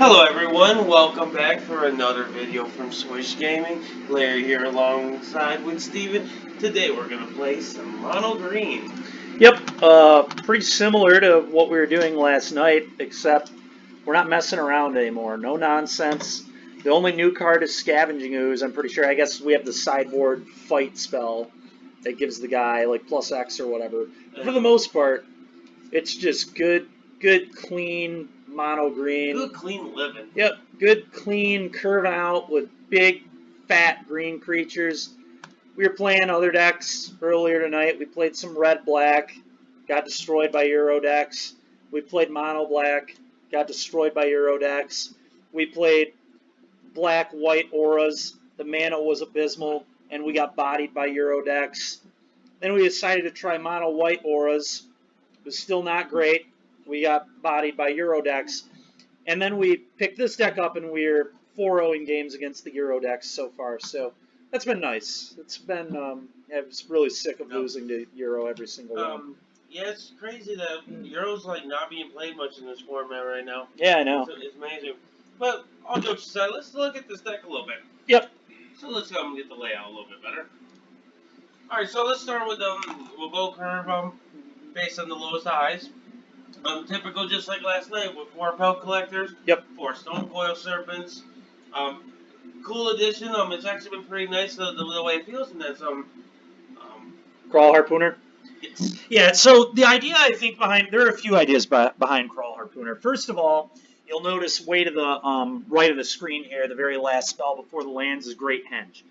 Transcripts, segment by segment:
Hello everyone, welcome back for another video from Swish Gaming. Larry here alongside with Steven. Today we're going to play some Mono Green. Yep, pretty similar to what we were doing last night, except we're not messing around anymore. No nonsense. The only new card is Scavenging Ooze, I'm pretty sure. I guess we have the sideboard fight spell that gives the guy like plus X or whatever. But for the most part, it's just good, clean, mono green. Good clean living. Yep, good, clean, curving out with big, fat green creatures. We were playing other decks earlier tonight. We played some red-black, got destroyed by Euro decks. We played mono-black, got destroyed by Euro decks. We played black-white auras. The mana was abysmal, and we got bodied by Euro decks. Then we decided to try mono-white auras. It was still not great. We got bodied by Euro decks. And then we picked this deck up, and we're 4-0 games against the Euro decks so far. So that's been nice. It's been, I was really sick of losing to Euro every single one. Yeah, it's crazy that Euro's like not being played much in this format right now. Yeah, I know. It's amazing. But all jokes aside, let's look at this deck a little bit. Yep. So let's get the layout a little bit better. Alright, so let's start with, we'll go curve, based on the lowest highs. Typical, just like last night, with 4 Pelt Collectors. Yep. 4 Stone Coil Serpents. Cool addition. It's actually been pretty nice the way it feels, and that's Crawl Harpooner. Yes. Yeah. So the idea I think there are a few ideas behind Crawl Harpooner. First of all, you'll notice way to the right of the screen here, the very last spell before the lands is Great Henge.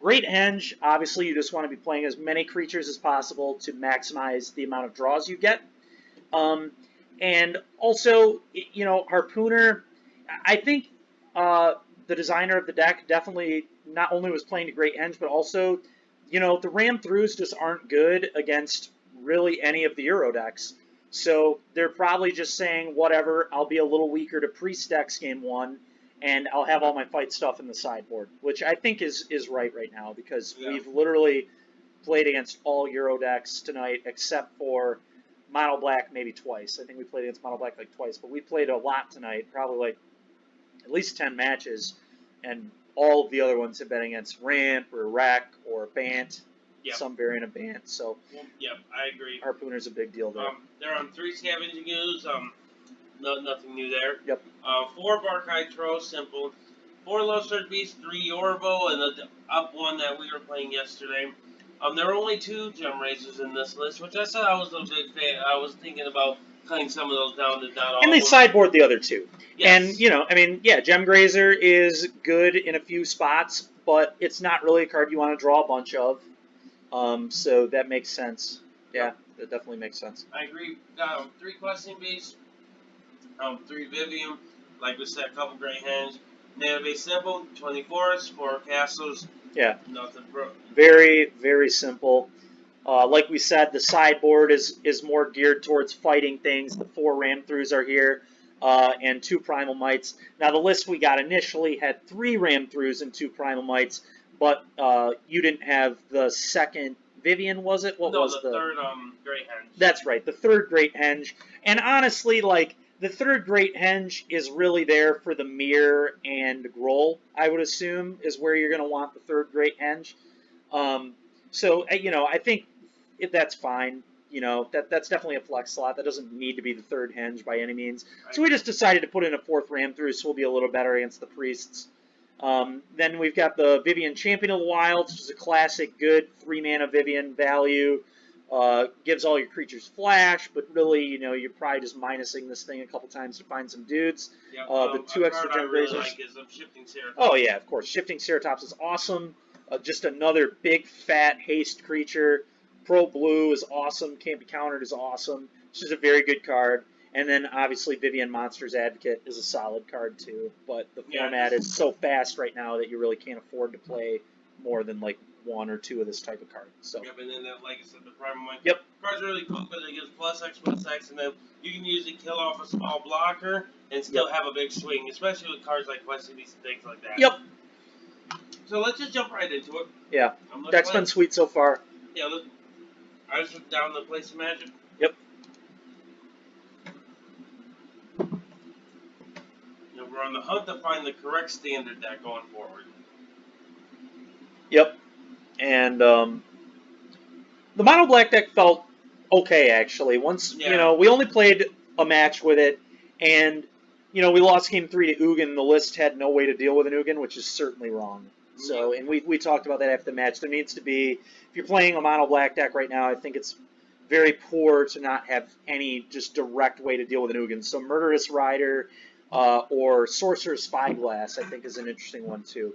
Great Henge, obviously, you just want to be playing as many creatures as possible to maximize the amount of draws you get. And also, you know, Harpooner, I think the designer of the deck definitely not only was playing to Great Henge, but also, you know, the ram throughs just aren't good against really any of the Euro decks. So they're probably just saying, whatever, I'll be a little weaker to Priest decks game 1, and I'll have all my fight stuff in the sideboard, which I think is right now, because we've literally played against all Euro decks tonight, except for Mono Black maybe twice. I think we played against Mono Black like twice, but we played a lot tonight, probably like at least 10 matches, and all of the other ones have been against Ramp or Wreck or Bant, some variant of Bant. So, yep, I agree. Harpooner's a big deal there. They're on 3 Scavenging Ooze. Nothing new there. Yep. 4 Bark Hydro, simple. 4 Low-Surge Beast, 3 Yorvo, and the up one that we were playing yesterday. There are only 2 Gem Raisers in this list, which I said I was a big fan. I was thinking about cutting some of those down to not all. And they sideboard the other 2. Yes. And, you know, I mean, yeah, Gem Grazer is good in a few spots, but it's not really a card you want to draw a bunch of. So that makes sense. Yeah, that definitely makes sense. I agree. 3 Questing Beasts, 3 Vivian, like we said, a couple Great Henge. Mana base simple, 20 forests, 4 castles. Yeah. Nothing pro. Very, very simple. Like we said, the sideboard is more geared towards fighting things. The 4 ram throughs are here, and 2 primal mites. Now the list we got initially had 3 ram throughs and 2 primal mites, but you didn't have the second Vivian, was it? What was the third Great Henge? That's right, the 3rd Great Henge. And honestly, like, the 3rd Great Henge is really there for the Mirror and Groll, I would assume, is where you're going to want the 3rd Great Henge. So, you know, I think that's fine. You know, that's definitely a flex slot. That doesn't need to be the 3rd Henge by any means. So we just decided to put in a 4th Ram through, so we'll be a little better against the Priests. Then we've got the Vivian Champion of the Wilds, which is a classic, good 3-mana Vivian value. Gives all your creatures flash, but really, you know, you're probably just minusing this thing a couple times to find some dudes. Yep, the 2 extra Gem Grazers. Like is Shifting Ceratops. Oh yeah, of course. Shifting Ceratops is awesome. Just another big, fat haste creature. Pro Blue is awesome. Can't be countered is awesome. It's just a very good card. And then, obviously, Vivian Monster's Advocate is a solid card, too. But the format is so fast right now that you really can't afford to play more than, like, 1 or 2 of this type of card. So. Yep, and then, like I said, the Primal Mite. Yep. Card's really cool because it gives +X, and then you can usually kill off a small blocker and still have a big swing, especially with cards like Questing Beasts and things like that. Yep. So let's just jump right into it. Yeah. Deck's been sweet so far. Yeah, I just went down to play some Magic. Yep. we're on the hunt to find the correct standard deck going forward. Yep. And the mono black deck felt okay actually. Once we only played a match with it, and we lost game 3 to Ugin. The list had no way to deal with an Ugin, which is certainly wrong. So, and we talked about that after the match. There needs to be, if you're playing a mono black deck right now, I think it's very poor to not have any just direct way to deal with an Ugin. So Murderous Rider or Sorcerer's Spyglass, I think, is an interesting one too.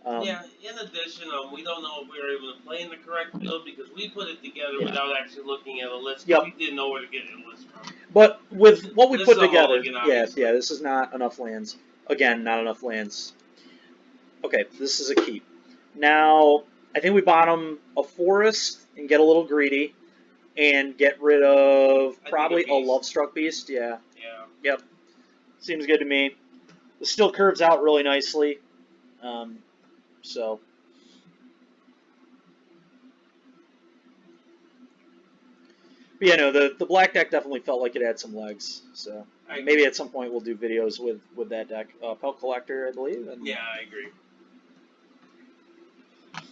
In addition, we don't know if we were able to play in the correct build because we put it together without actually looking at a list. Yep. We didn't know where to get a list from. But with what we this put is a together, mulligan, obviously. this is not enough lands. Again, not enough lands. Okay, this is a keep. Now, I think we bottom a forest and get a little greedy and get rid of probably a Lovestruck Beast. Yeah. Yeah. Yep. Seems good to me. It still curves out really nicely. So. But yeah, no, the black deck definitely felt like it had some legs. So maybe at some point we'll do videos with that deck. Pelt Collector, I believe. And yeah, I agree.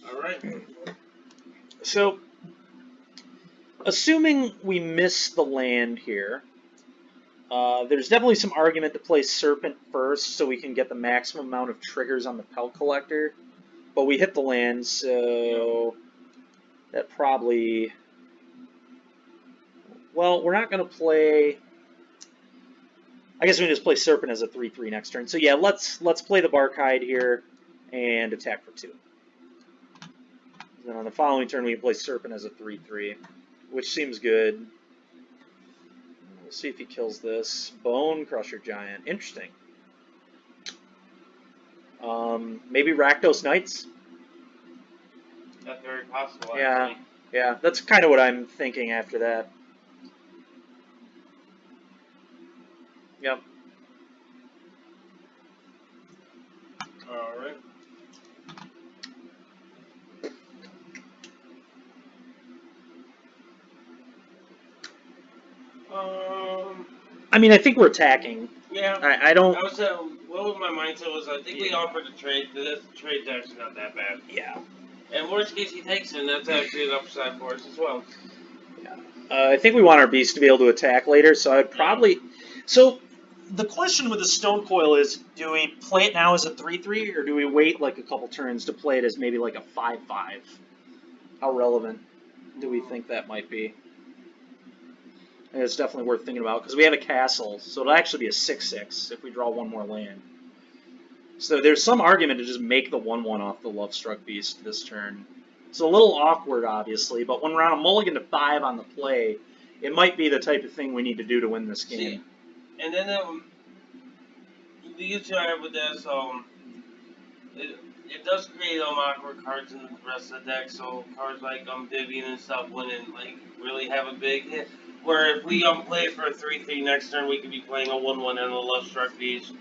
All right. So, assuming we miss the land here, there's definitely some argument to play Serpent first so we can get the maximum amount of triggers on the Pelt Collector. But we hit the land, so that probably... Well, we're not going to play... I guess we can just play Serpent as a 3/3 next turn. So yeah, let's play the Barkhide here and attack for 2. Then on the following turn we can play Serpent as a 3/3, which seems good. We'll see if he kills this. Bone Crusher Giant. Interesting. Maybe Rakdos Knights? That's very possible, actually. Yeah, that's kind of what I'm thinking after that. Yep. Alright. I mean, I think we're attacking. Yeah. I don't... what was my mindset was, I think we offered a trade. This trade's actually not that bad. Yeah. And worst case he takes it, and that's actually an upside for us as well. Yeah. I think we want our beast to be able to attack later, so I'd probably... So, the question with the Stone Coil is, do we play it now as a 3/3, or do we wait like a couple turns to play it as maybe like a 5/5? How relevant do we think that might be? And it's definitely worth thinking about, because we have a castle, so it'll actually be a 6/6 if we draw one more land. So there's some argument to just make the 1/1 off the Lovestruck Beast this turn. It's a little awkward, obviously, but when we're on a mulligan to 5 on the play, it might be the type of thing we need to do to win this game. See, and then the issue I have with this, it does create awkward cards in the rest of the deck. So cards like Vivian and stuff wouldn't like really have a big hit. Where if we play for a 3/3 next turn, we could be playing a 1/1 and a Lovestruck Beast.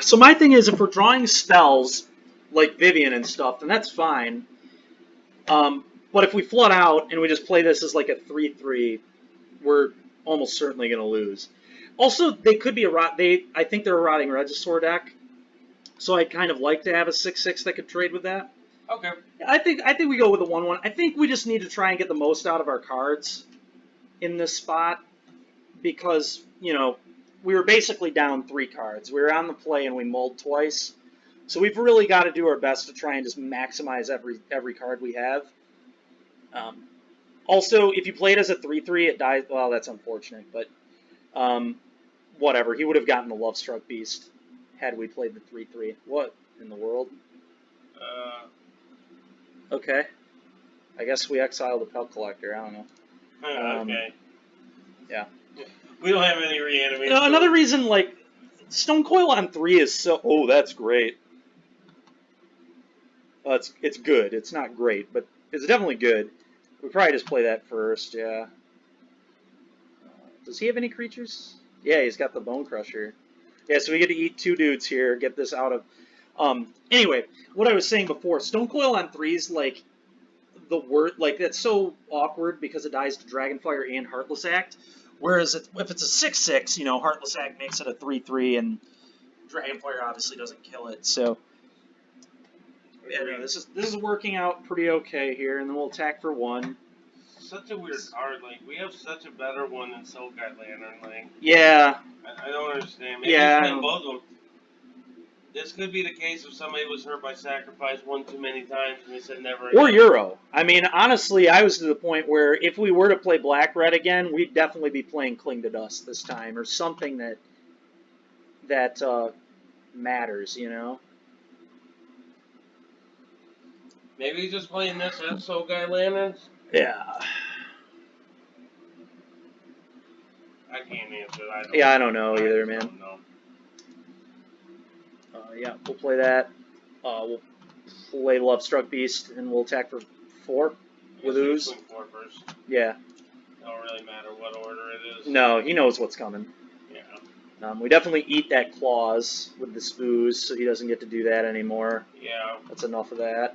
So my thing is, if we're drawing spells like Vivian and stuff, then that's fine. But if we flood out and we just play this as like a 3/3, we're almost certainly going to lose. Also, they could be I think they're a Rotting Regisaur deck, so I'd kind of like to have a 6/6 that could trade with that. Okay. I think we go with a 1/1. I think we just need to try and get the most out of our cards in this spot, because we were basically down 3 cards. We were on the play and we mulled twice, so we've really got to do our best to try and just maximize every card we have. Also, if you play it as a 3/3, it dies. Well, that's unfortunate, but whatever. He would have gotten the Lovestruck Beast had we played the 3/3. What in the world? Okay. I guess we exile the Pelt Collector. I don't know. Okay. Yeah. We don't have any reanimation. Another reason, like, Stone Coil on 3 is so... Oh, that's great. It's good. It's not great, but it's definitely good. We probably just play that first, yeah. Does he have any creatures? Yeah, he's got the Bone Crusher. Yeah, so we get to eat 2 dudes here, get this out of... Anyway, what I was saying before, Stone Coil on 3 is, like, the word... Like, that's so awkward because it dies to Dragonfire and Heartless Act. Whereas if it's a 6/6, Heartless Act makes it a 3/3, and Dragonfire obviously doesn't kill it, so yeah, no, this is working out pretty okay here, and then we'll attack for 1. Such a weird card. Like, we have such a better one than Soul Guide Lantern. Like, Yeah. I don't understand. Maybe Yeah. he's playing both of them. This could be the case if somebody was hurt by sacrifice one too many times and they said never again. Or Euro. I mean, honestly, I was to the point where if we were to play Black-Red again, we'd definitely be playing Cling to Dust this time, or something that matters, you know? Maybe he's just playing this and Soul Guide Lanterns? Yeah. I can't answer that. Yeah, I don't know either, man. Don't know. Yeah, we'll play that. We'll play Lovestruck Beast, and we'll attack for 4 with Ooze. Swing 4 first. Yeah. Don't really matter what order it is. No, he knows what's coming. Yeah. We definitely eat that Claws with this Ooze, so he doesn't get to do that anymore. Yeah. That's enough of that.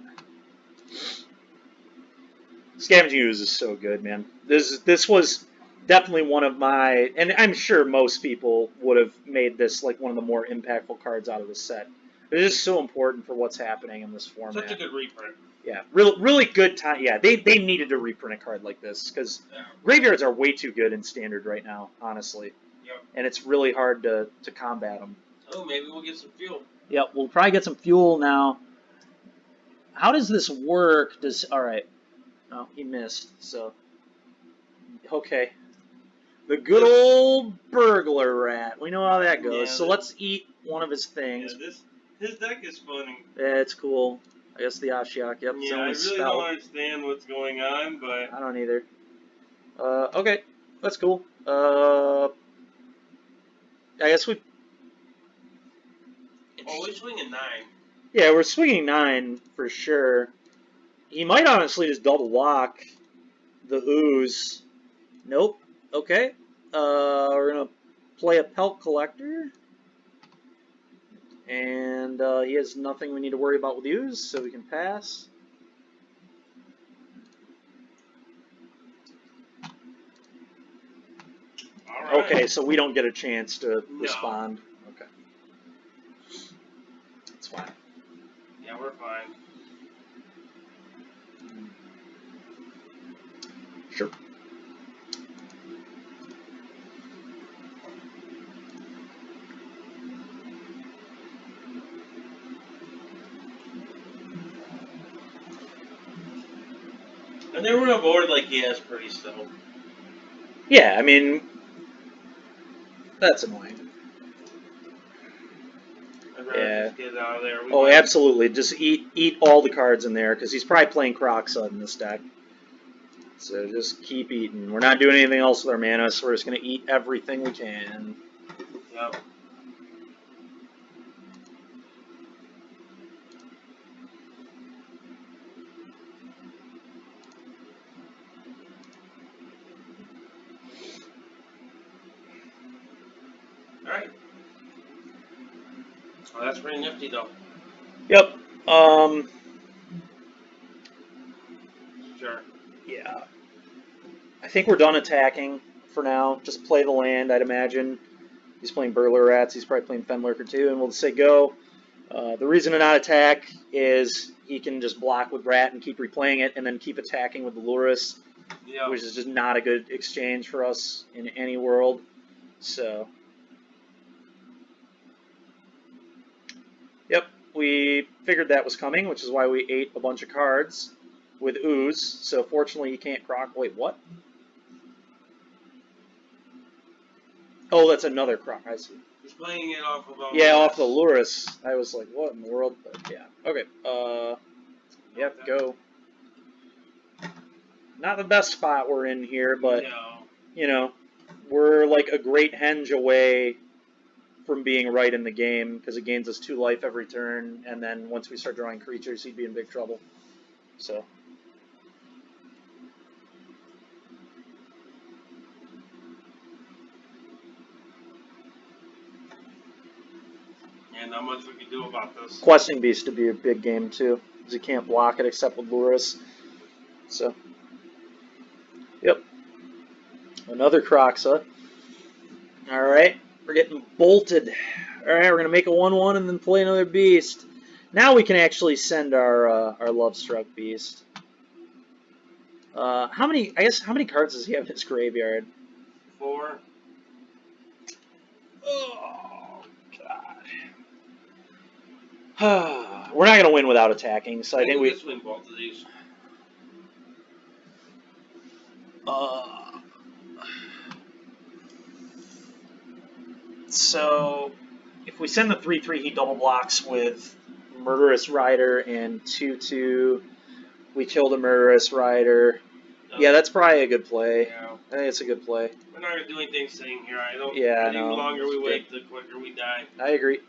Scavenging Ooze is so good, man. This was definitely one of my, and I'm sure most people would have made this like one of the more impactful cards out of the set. It's just so important for what's happening in this format. Such a good reprint. Yeah, really good time. Yeah, they needed to reprint a card like this because graveyards are way too good in Standard right now, honestly. Yep. And it's really hard to combat them. Oh, maybe we'll get some fuel. Yep, we'll probably get some fuel now. How does this work? All right. Oh, he missed. So, okay. The good old burglar rat. We know how that goes. Yeah, so let's eat one of his things. Yeah, his deck is funny. Yeah, it's cool. I guess the Ashiok. Yep. Yeah, I really don't understand what's going on, but I don't either. Okay, that's cool. I guess we. Oh, we're swinging 9. Yeah, we're swinging 9 for sure. He might honestly just double lock the Ooze. Nope. Okay. We're gonna play a Pelt Collector. And he has nothing we need to worry about with Ooze, so we can pass. All right. Okay, so we don't get a chance to respond. Okay. That's fine. Yeah, we're fine. Sure. And they were on a board like he has pretty still. Yeah, I mean, that's annoying. I'd rather just get it out of there. Oh, absolutely. Just eat all the cards in there, because he's probably playing Crocsud in this deck. So just keep eating. We're not doing anything else with our mana, so we're just going to eat everything we can. Yep. Alright. Oh, that's pretty nifty, though. Yep. Sure. Yeah. I think we're done attacking for now. Just play the land, I'd imagine. He's playing Burglar Rats. He's probably playing Fenlurker too, and we'll just say go. The reason to not attack is he can just block with Rat and keep replaying it, and then keep attacking with the Lurrus, which is just not a good exchange for us in any world. So, yep, we figured that was coming, which is why we ate a bunch of cards with Ooze. So fortunately, he can't Croc. Wait, what? Oh, that's another Croc. I see. He's playing it off of off the Lurrus. I was like, what in the world? But yeah. Okay. Yep, go. Not the best spot we're in here, but, you know, we're like a great henge away from being right in the game, because it gains us 2 life every turn, and then once we start drawing creatures, he'd be in big trouble. So. And not much we can do about this. Questing Beast would be a big game too, because he can't block it except with Lurrus. So, yep. Another Croxa. Alright. We're getting bolted. Alright, we're going to make a 1-1 and then play another beast. Now we can actually send our Love-Struck beast. How many cards does he have in his graveyard? 4. Oh, God. We're not going to win without attacking, so I think we just win both of these. So, if we send the 3/3, he double blocks with Murderous Rider and 2/2. We kill the Murderous Rider. No. Yeah, that's probably a good play. Yeah. I think it's a good play. We're not going to do anything sitting here. I don't. Yeah, The longer we wait, the quicker we die. I agree.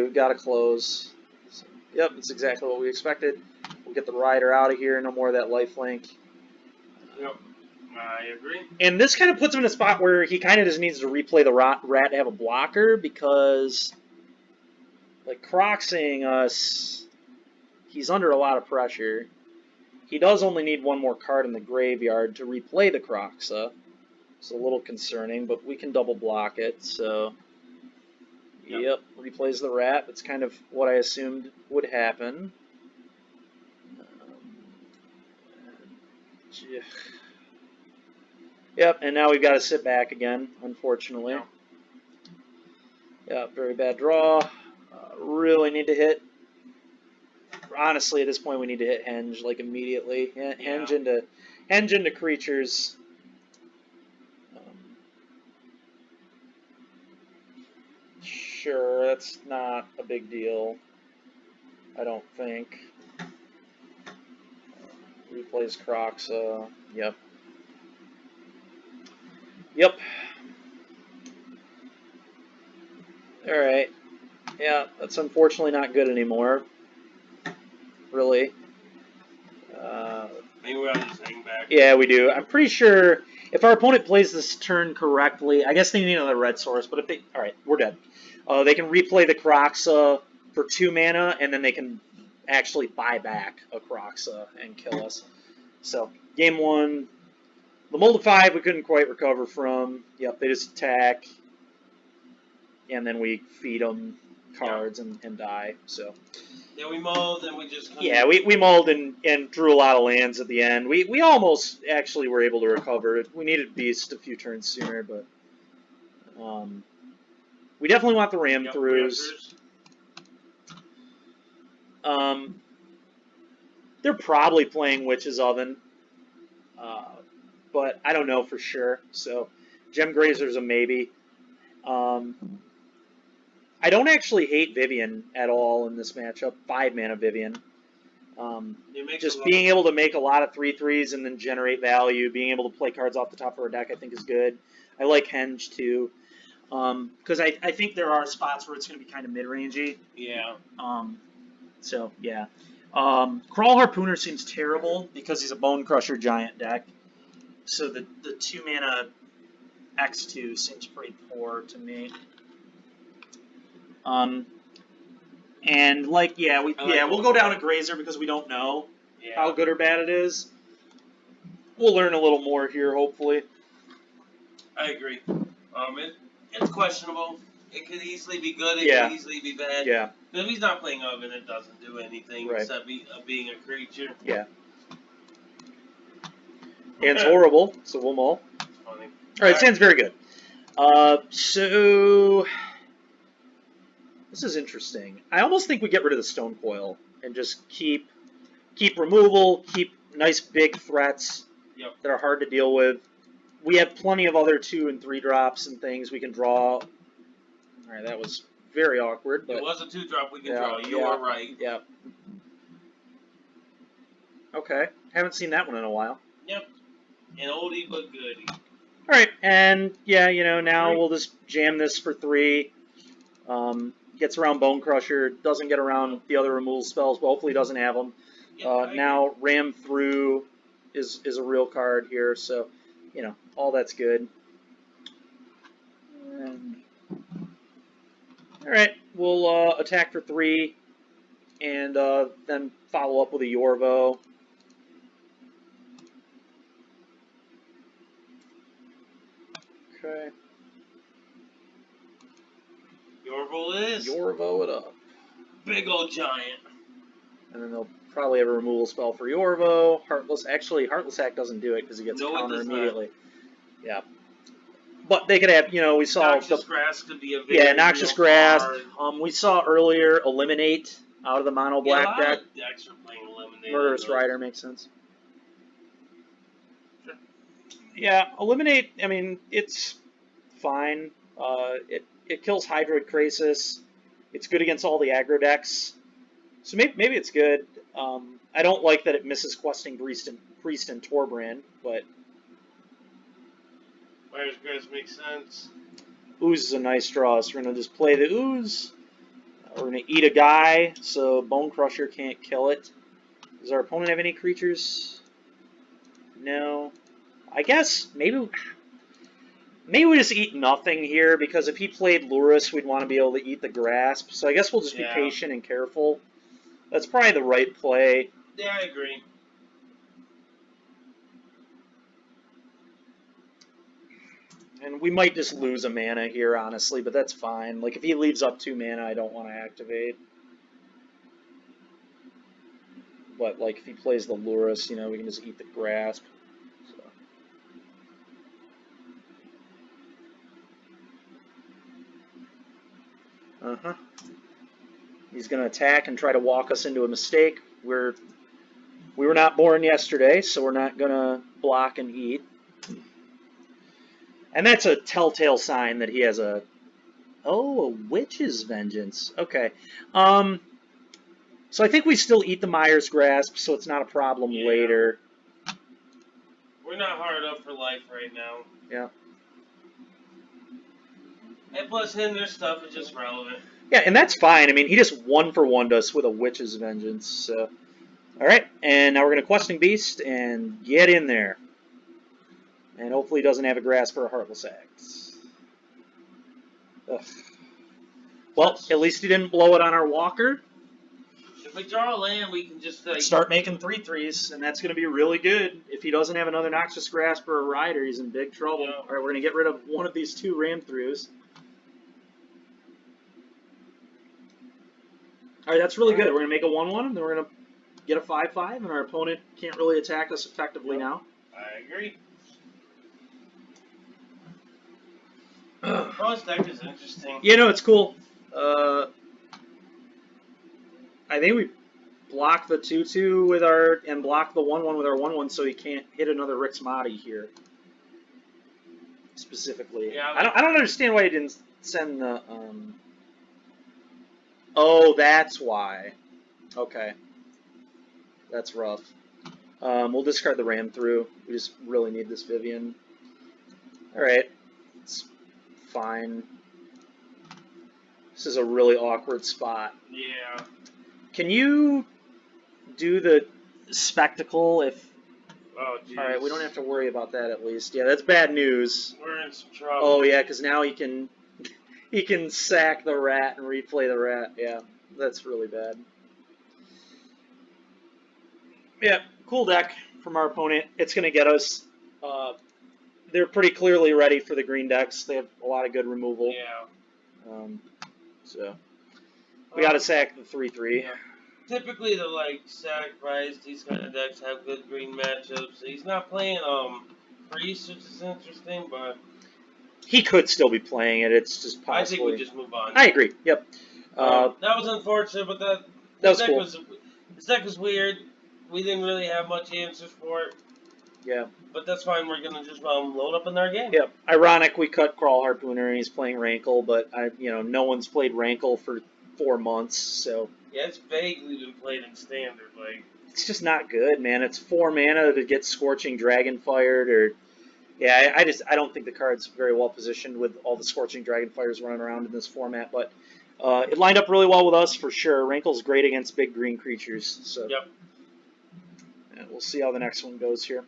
We've got to close. So, yep, that's exactly what we expected. We'll get the Rider out of here. No more of that lifelink. Yep. I agree. And this kind of puts him in a spot where he kind of just needs to replay the rat to have a blocker because, like, Croxing us, he's under a lot of pressure. He does only need one more card in the graveyard to replay the Croxa. It's a little concerning, but we can double block it, so... Yep, replays the rat. That's kind of what I assumed would happen. Yep, and now we've got to sit back again, unfortunately. Yeah, very bad draw. Really need to hit. Honestly, at this point, we need to hit Henge like immediately. Henge into creatures. Sure, that's not a big deal. I don't think. Replays Croxa. Yep. Alright. Yeah, that's unfortunately not good anymore. Really. Maybe we ought to just hang back. Yeah, we do. I'm pretty sure if our opponent plays this turn correctly, I guess they need another red source, but if they... Alright, we're dead. They can replay the Croxa for 2 mana, and then they can actually buy back a Croxa and kill us. So, game 1. The Mold of 5 we couldn't quite recover from. Yep, they just attack. And then we feed them cards and die. So. Yeah, we mulled and we just... Yeah, we mulled and drew a lot of lands at the end. We almost actually were able to recover. We needed Beast a few turns sooner, but... we definitely want the ram throughs. They're probably playing Witch's Oven. But I don't know for sure. So, Gem Grazer's a maybe. I don't actually hate Vivian at all in this matchup. 5 mana Vivian. Just being able to make a lot of 3/3s and then generate value, being able to play cards off the top of our deck, I think is good. I like Henge too. Because I think there are spots where it's going to be kind of mid-rangey. Yeah. So, yeah. Crawl Harpooner seems terrible because he's a Bone Crusher Giant deck. So the 2 mana X2 seems pretty poor to me. And like we'll go down a Grazer because we don't know how good or bad it is. We'll learn a little more here, hopefully. I agree. It's questionable. It could easily be good. It could easily be bad. Yeah. But if he's not playing Oven, it doesn't do anything except being a creature. Yeah. Hand's horrible, so we'll mull. It's funny. Alright, Sand's very good. So... This is interesting. I almost think we get rid of the Stone Coil and just keep removal, keep nice big threats that are hard to deal with. We have plenty of other 2 and 3 drops and things we can draw. Alright, that was very awkward. But it was a 2-drop we can draw. You are right. Yeah. Okay. Haven't seen that one in a while. Yep. An oldie but goodie. Alright, and now we'll just jam this for 3. Gets around Bone Crusher, doesn't get around the other removal spells, but hopefully doesn't have them. Now Ram Through is a real card here, so, all that's good. Alright, we'll attack for 3, and then follow up with a Yorvo. Okay. Yorvo is. Yorvo it up. Big old giant. And then they'll probably have a removal spell for Yorvo. Heartless. Actually, Heartless Act doesn't do it because he gets a counter immediately. Yeah. But they could have, we saw Noxious Grasp could be a very Noxious real Grasp. card. We saw earlier Eliminate out of the mono black a lot deck. of decks are playing Eliminate. Murderous Rider makes sense. Sure. Yeah, Eliminate. I mean, it's fine. It kills Hydroid Krasis. It's good against all the aggro decks. So maybe it's good. I don't like that it misses Questing Priest and Torbrand, but Murderous Grasp makes sense. Ooze is a nice draw, so we're going to just play the Ooze. We're going to eat a guy, so Bone Crusher can't kill it. Does our opponent have any creatures? No. I guess maybe we just eat nothing here, because if he played Lurrus, we'd want to be able to eat the Grasp. So I guess we'll just be patient and careful. That's probably the right play. Yeah, I agree. And we might just lose a mana here, honestly, but that's fine. Like, if he leaves up 2 mana, I don't want to activate. But, like, if he plays the Lurrus, we can just eat the Grasp. So. He's going to attack and try to walk us into a mistake. We were not born yesterday, so we're not going to block and eat. And that's a telltale sign that he has a Witch's Vengeance. Okay. So I think we still eat the Myers Grasp, so it's not a problem later. We're not hard up for life right now. Yeah. And plus, their stuff is just relevant. Yeah, and that's fine. I mean, he just 1-for-1'd us with a Witch's Vengeance. So. Alright, and now we're going to Questing Beast and get in there. And hopefully he doesn't have a Grasp or a Heartless Act. Ugh. Well, at least he didn't blow it on our Walker. If we draw a land, we can just start making 3/3s, and that's going to be really good. If he doesn't have another Noxious Grasp or a Rider, he's in big trouble. Yeah. Alright, we're going to get rid of one of these 2 Ram-throughs. Alright, that's really good. We're going to make a 1/1, and then we're going to get a 5/5, and our opponent can't really attack us effectively now. I agree. This deck is interesting. It's cool. I think we block the 2/2 and block the 1/1 with our 1/1, so he can't hit another Rix Mati here. Specifically. Yeah, I don't understand why he didn't send the Oh, that's why. Okay. That's rough. We'll discard the Ram through. We just really need this Vivian. Alright. It's fine. This is a really awkward spot. Yeah. Can you do the Spectacle if... Oh, jeez. Alright, we don't have to worry about that at least. Yeah, that's bad news. We're in some trouble. Oh, yeah, because now he can sack the rat and replay the rat. Yeah, that's really bad. Yeah, cool deck from our opponent. It's going to get us... they're pretty clearly ready for the green decks. They have a lot of good removal. Yeah. So we got to sack the 3/3. Yeah. Typically, the sacrifice, these kind of decks have good green matchups. He's not playing Priest, which is interesting, but he could still be playing it. It's just possibly. I think we just move on. I agree. Yep. That was unfortunate, but that was deck cool. This deck was weird. We didn't really have much answers for it. Yeah. But that's fine. We're gonna just load up in our game. Yep. Ironic, we cut Crawl Harpooner and he's playing Rankle, but no one's played Rankle for 4 months, so. Yeah, it's vaguely been played in Standard. It's just not good, man. It's 4 mana to get Scorching Dragon fired, or yeah, I don't think the card's very well positioned with all the Scorching Dragon fires running around in this format, but it lined up really well with us for sure. Rankle's great against big green creatures, so. Yep. And we'll see how the next one goes here.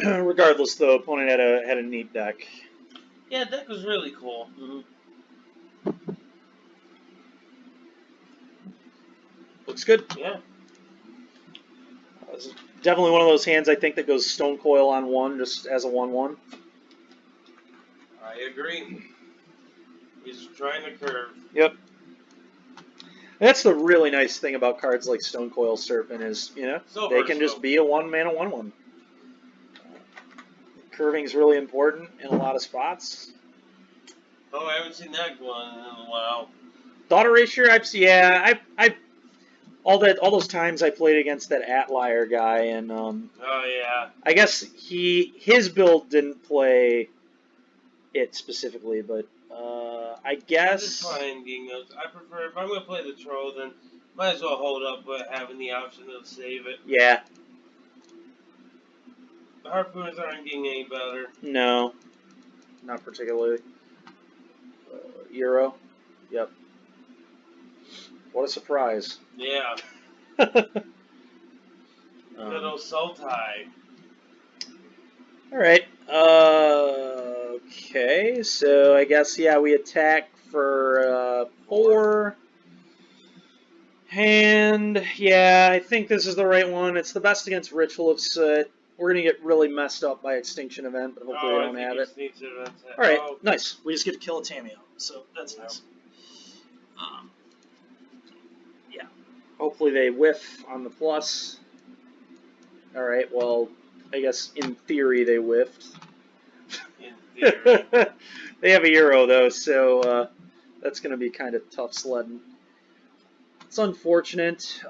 Regardless, though, opponent had a neat deck. Yeah, deck was really cool. Mm-hmm. Looks good. Yeah. Definitely one of those hands I think that goes Stone Coil on one, just as a 1/1. I agree. He's trying to curve. Yep. That's the really nice thing about cards like Stone Coil Serpent is, So they can just versatile. be a 1-mana 1/1. Curving is really important in a lot of spots. Oh, I haven't seen that one in a while. Thought Erasure, I've all those times I played against that Atlier guy, and Oh yeah. I guess his build didn't play it specifically, but I I'm guess just fine getting those. I prefer if I'm gonna play the troll, then might as well hold up, but having the option to save it. yeah, The harpooners aren't getting any better. no, not particularly. Euro, yep. What a surprise. Yeah. Good old Sultai. All right. Okay. So I guess we attack for 4. And yeah, I think this is the right one. It's the best against Ritual of Soot. We're gonna get really messed up by Extinction Event, but hopefully they don't have it. All right. Nice. We just get to kill a Tameo, so that's nice. Yeah. Hopefully they whiff on the plus. All right. Well, I guess in theory they whiffed. In theory. They have a Euro though, so that's going to be kind of tough sledding. It's unfortunate.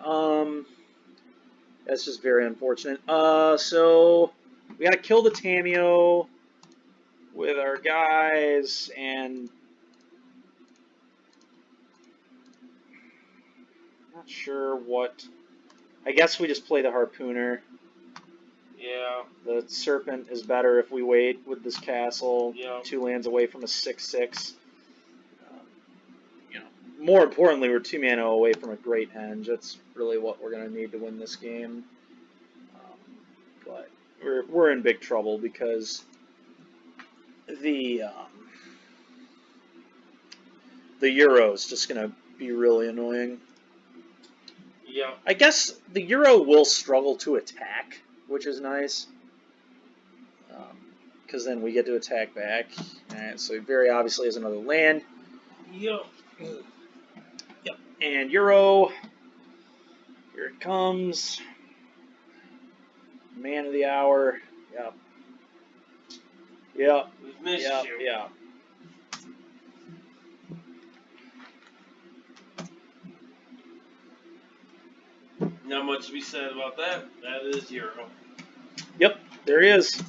That's just very unfortunate. So we got to kill the Tameo with our guys, and I'm not sure what. I guess we just play the Harpooner. Yeah. The Serpent is better if we wait with this castle. Yeah. 2 lands away from a 6/6. More importantly, we're 2 mana away from a Great Henge. That's really what we're going to need to win this game. But we're in big trouble because the Euro is just going to be really annoying. Yeah. I guess the Euro will struggle to attack, which is nice. Because then we get to attack back. Alright, so he very obviously has another land. Yep. Yep. And Euro. Here it comes. Man of the hour. Yep. Yep. We've missed Yep. you. Yeah. Not much to be said about that. That is Euro. Yep. There he is.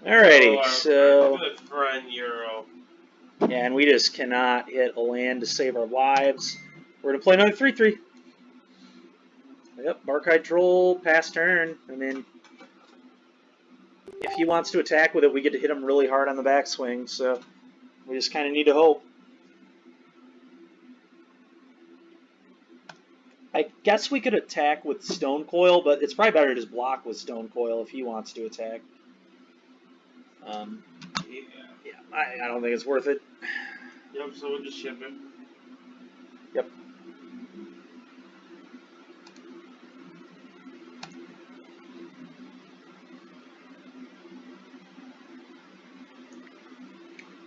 Alrighty. Our good friend Euro. Yeah, and we just cannot hit a land to save our lives. We're going to play another 3/3. Yep, Barkite Troll, pass turn. I mean, if he wants to attack with it, we get to hit him really hard on the backswing, so we just kind of need to hope. I guess we could attack with Stone Coil, but it's probably better to just block with Stone Coil if he wants to attack. Yeah, I don't think it's worth it. Yep, so we'll just ship it. Yep.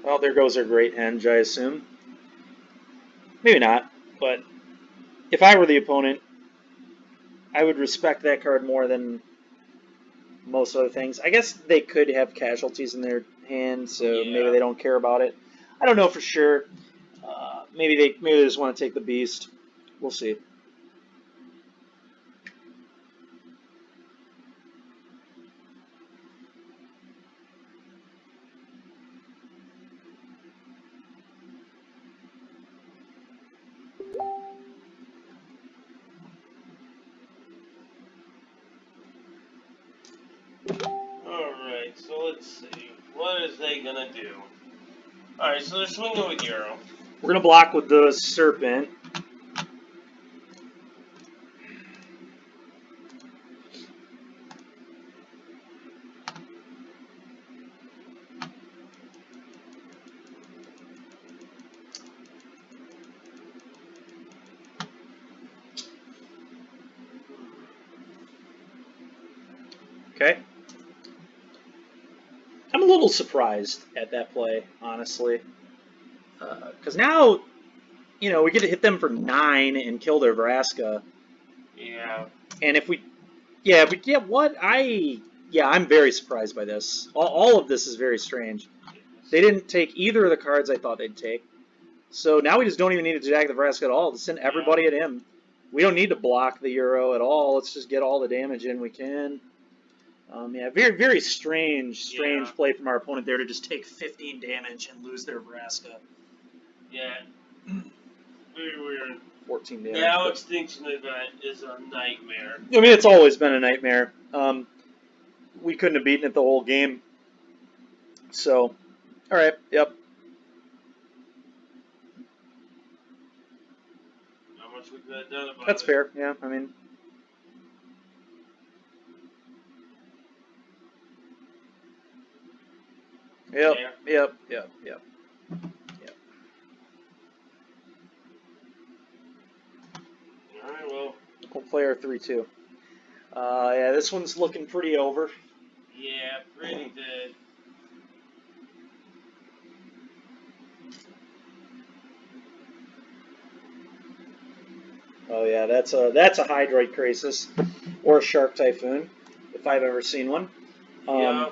Well, there goes our Great Henge, I assume. Maybe not, but if I were the opponent, I would respect that card more than most other things. I guess they could have casualties in their hand, so maybe they don't care about it. I don't know for sure. Maybe they just want to take the beast. We'll see. Alright, so let's see. What is they gonna do? Alright, so they're swinging with Euro. We're going to block with the Serpent. Okay. I'm a little surprised at that play, honestly. Because now, you know, we get to hit them for 9 and kill their Vraska. Yeah. And if we... Yeah, but yeah, what? Yeah, I'm very surprised by this. All of this is very strange. They didn't take either of the cards I thought they'd take. So now we just don't even need to attack the Vraska at all. Just send everybody at him. We don't need to block the Euro at all. Let's just get all the damage in we can. Yeah, very, very strange play from our opponent there to just take 15 damage and lose their Vraska. Yeah. Very weird. 14 damage. Now Extinction Event is a nightmare. I mean, it's always been a nightmare. We couldn't have beaten it the whole game. So, all right, yep. Not much we could have done about That's it. fair, yeah, I mean. Yep, yep. Alright, well. We'll play our 3-2. Yeah, this one's looking pretty over. Yeah, pretty dead. Oh yeah, that's a Hydroid Crisis or a Shark Typhoon, if I've ever seen one. Yeah.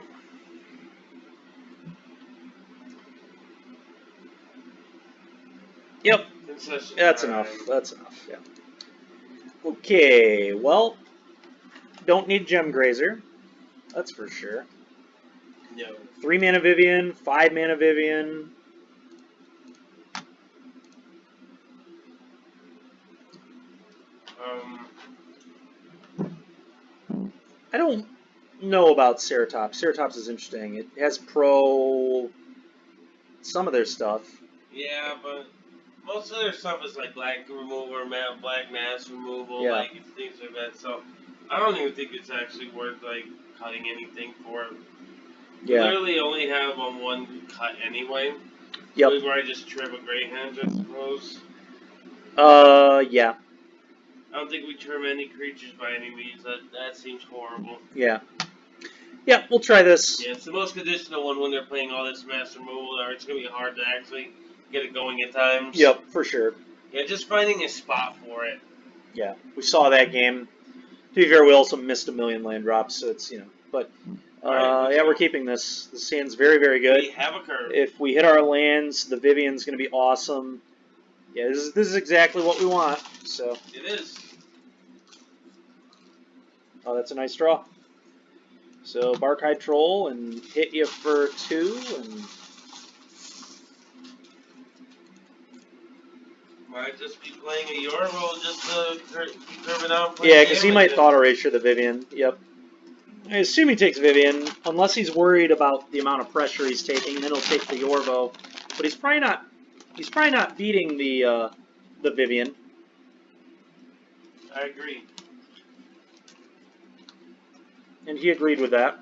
Yep. That's enough. That's enough. Yeah. Okay. Well, don't need Gem Grazer. That's for sure. No. 3 mana Vivian, 5 mana Vivian. I don't know about Ceratops. Ceratops is interesting. It has some of their stuff. Yeah, but most of their stuff is like black removal or black mass removal, Yeah. like things like that. So I don't even think it's actually worth like cutting anything for it. Yeah. Literally only have on one cut anyway. Yep. Where I just trim a Great Henge, I suppose. Yeah. I don't think we trim any creatures by any means. That seems horrible. Yeah. Yeah, we'll try this. Yeah, it's the most conditional one when they're playing all this mass removal, or it's going to be hard to actually get it going at times. Yep, for sure. Yeah, just finding a spot for it. Yeah, we saw that game. To be fair, we also missed a million land drops, so it's, you know, but yeah, we're keeping this. This hand's very, very good. We have a curve. If we hit our lands, the Vivian's going to be awesome. Yeah, this is exactly what we want. So It is. Oh, that's a nice draw. So Barkhide Troll and hit you for 2 and. Might just be playing a Yorvo just to keep curving out. Yeah, because he might thought erasure the Vivian. Yep. I assume he takes Vivian, unless he's worried about the amount of pressure he's taking. Then he'll take the Yorvo, but he's probably not. He's probably not beating the Vivian. I agree. And he agreed with that.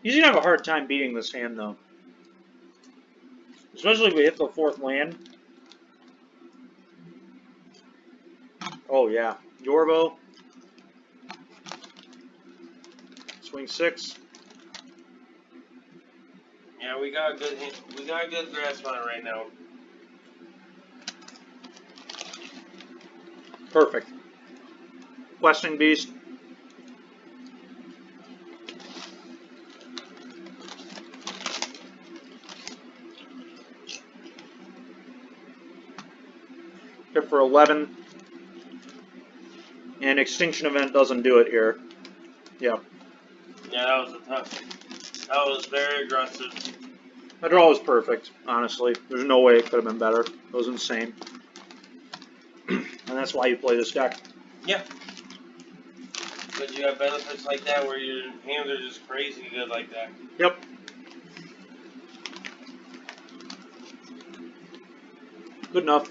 He's gonna have a hard time beating this hand, though. Especially if we hit the 4th land. Oh yeah, Yorvo. Swing 6. Yeah, we got a good grasp on it right now. Perfect. Questing Beast. Hit for 11. And Extinction Event doesn't do it here. Yeah. Yeah, that was a tough. That was very aggressive. That draw was perfect, honestly. There's no way it could have been better. It was insane. And that's why you play this deck. Yeah. But you have benefits like that where your hands are just crazy good like that. Yep. Good enough.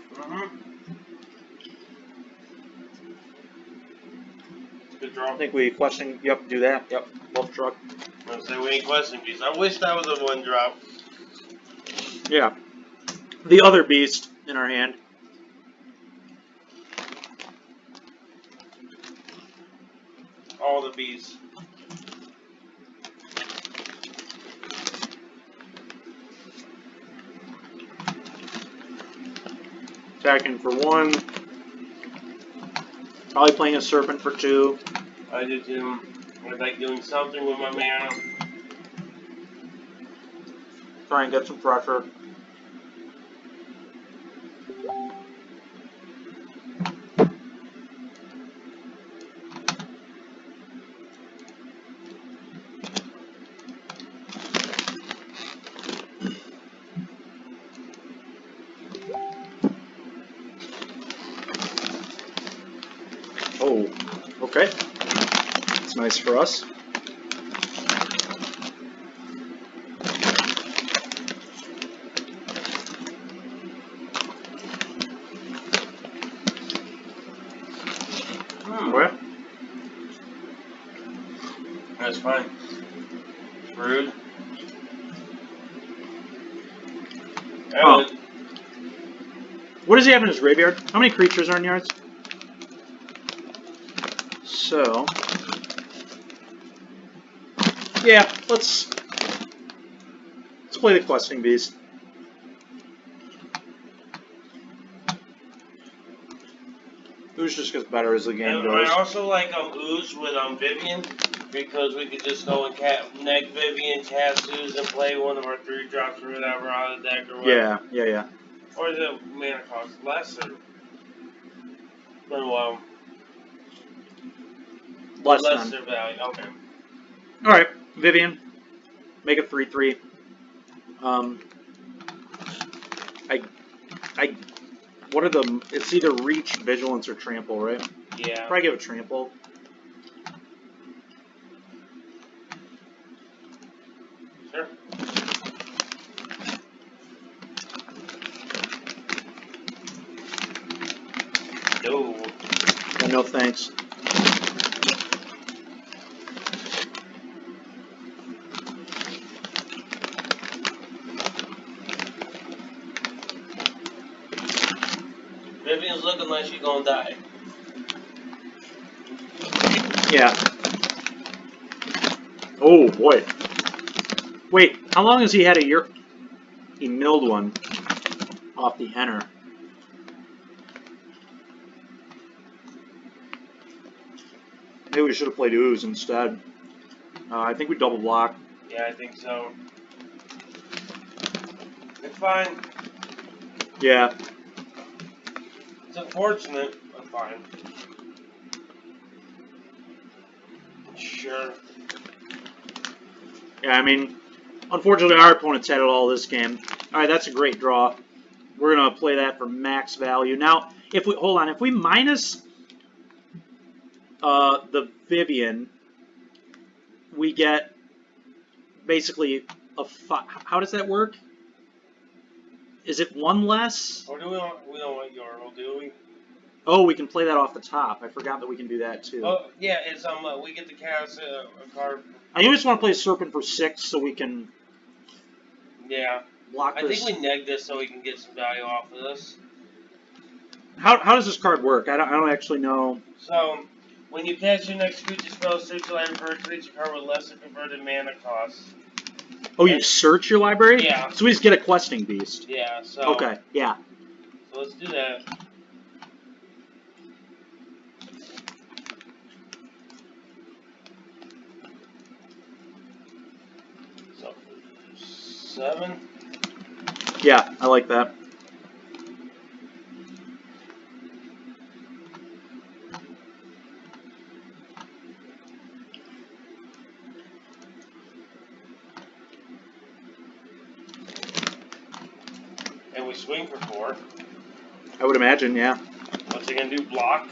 Good draw. I think we question. Yep, do that. Yep. Love truck. I'm gonna say we ain't questing beast. I wish that was a 1 drop. Yeah. The other beast in our hand. all the bees. Attacking for 1. Probably playing a serpent for 2. I do too. I like doing something with my mana. Try and get some pressure. Oh, okay. That's nice for us. What? That's fine. Rude. Oh. What does he have in his graveyard? How many creatures are in yards? So, yeah, let's play the questing beast. Ooze just gets better as the game And goes. I also like Ooze with Vivian, because we could just go and neg Vivian, cast Ooze, and play one of our 3-drops or whatever out of the deck or whatever. Yeah. Or the mana cost lesser. But lesser value. Okay. Alright, Vivian. Make it 3/3. What are the... It's either Reach, Vigilance, or Trample, right? Yeah. Probably give it Trample. Sure. No. Yeah, no thanks. Vivian's looking like she's gonna die. Yeah. Oh, boy. Wait, how long has he had a year? He milled one off the enter. Maybe we should have played Ooze instead. I think we double block. Yeah, I think so. It's fine. Yeah. It's unfortunate, but fine. Sure. Yeah, I mean, unfortunately our opponents had it all this game. Alright, that's a great draw. We're going to play that for max value. Now, if we, hold on, if we minus the Vivian, we get basically a 5. How does that work? Is it 1 less? Or do we don't want Yorl, do we? Oh, we can play that off the top. I forgot that we can do that too. Oh, yeah, it's we get to cast a card. I just want to play Serpent for 6 so we can block I this. think we neg this so we can get some value off of this. How does this card work? I don't actually know. So, when you cast your next creature spell, search your library for a creature card with lesser converted mana cost. Oh, you search your library? Yeah. So we just get a questing beast. Yeah, so... Okay, yeah. So let's do that. So, 7. Yeah, I like that. And we swing for 4. I would imagine, yeah. What's he gonna do? Block?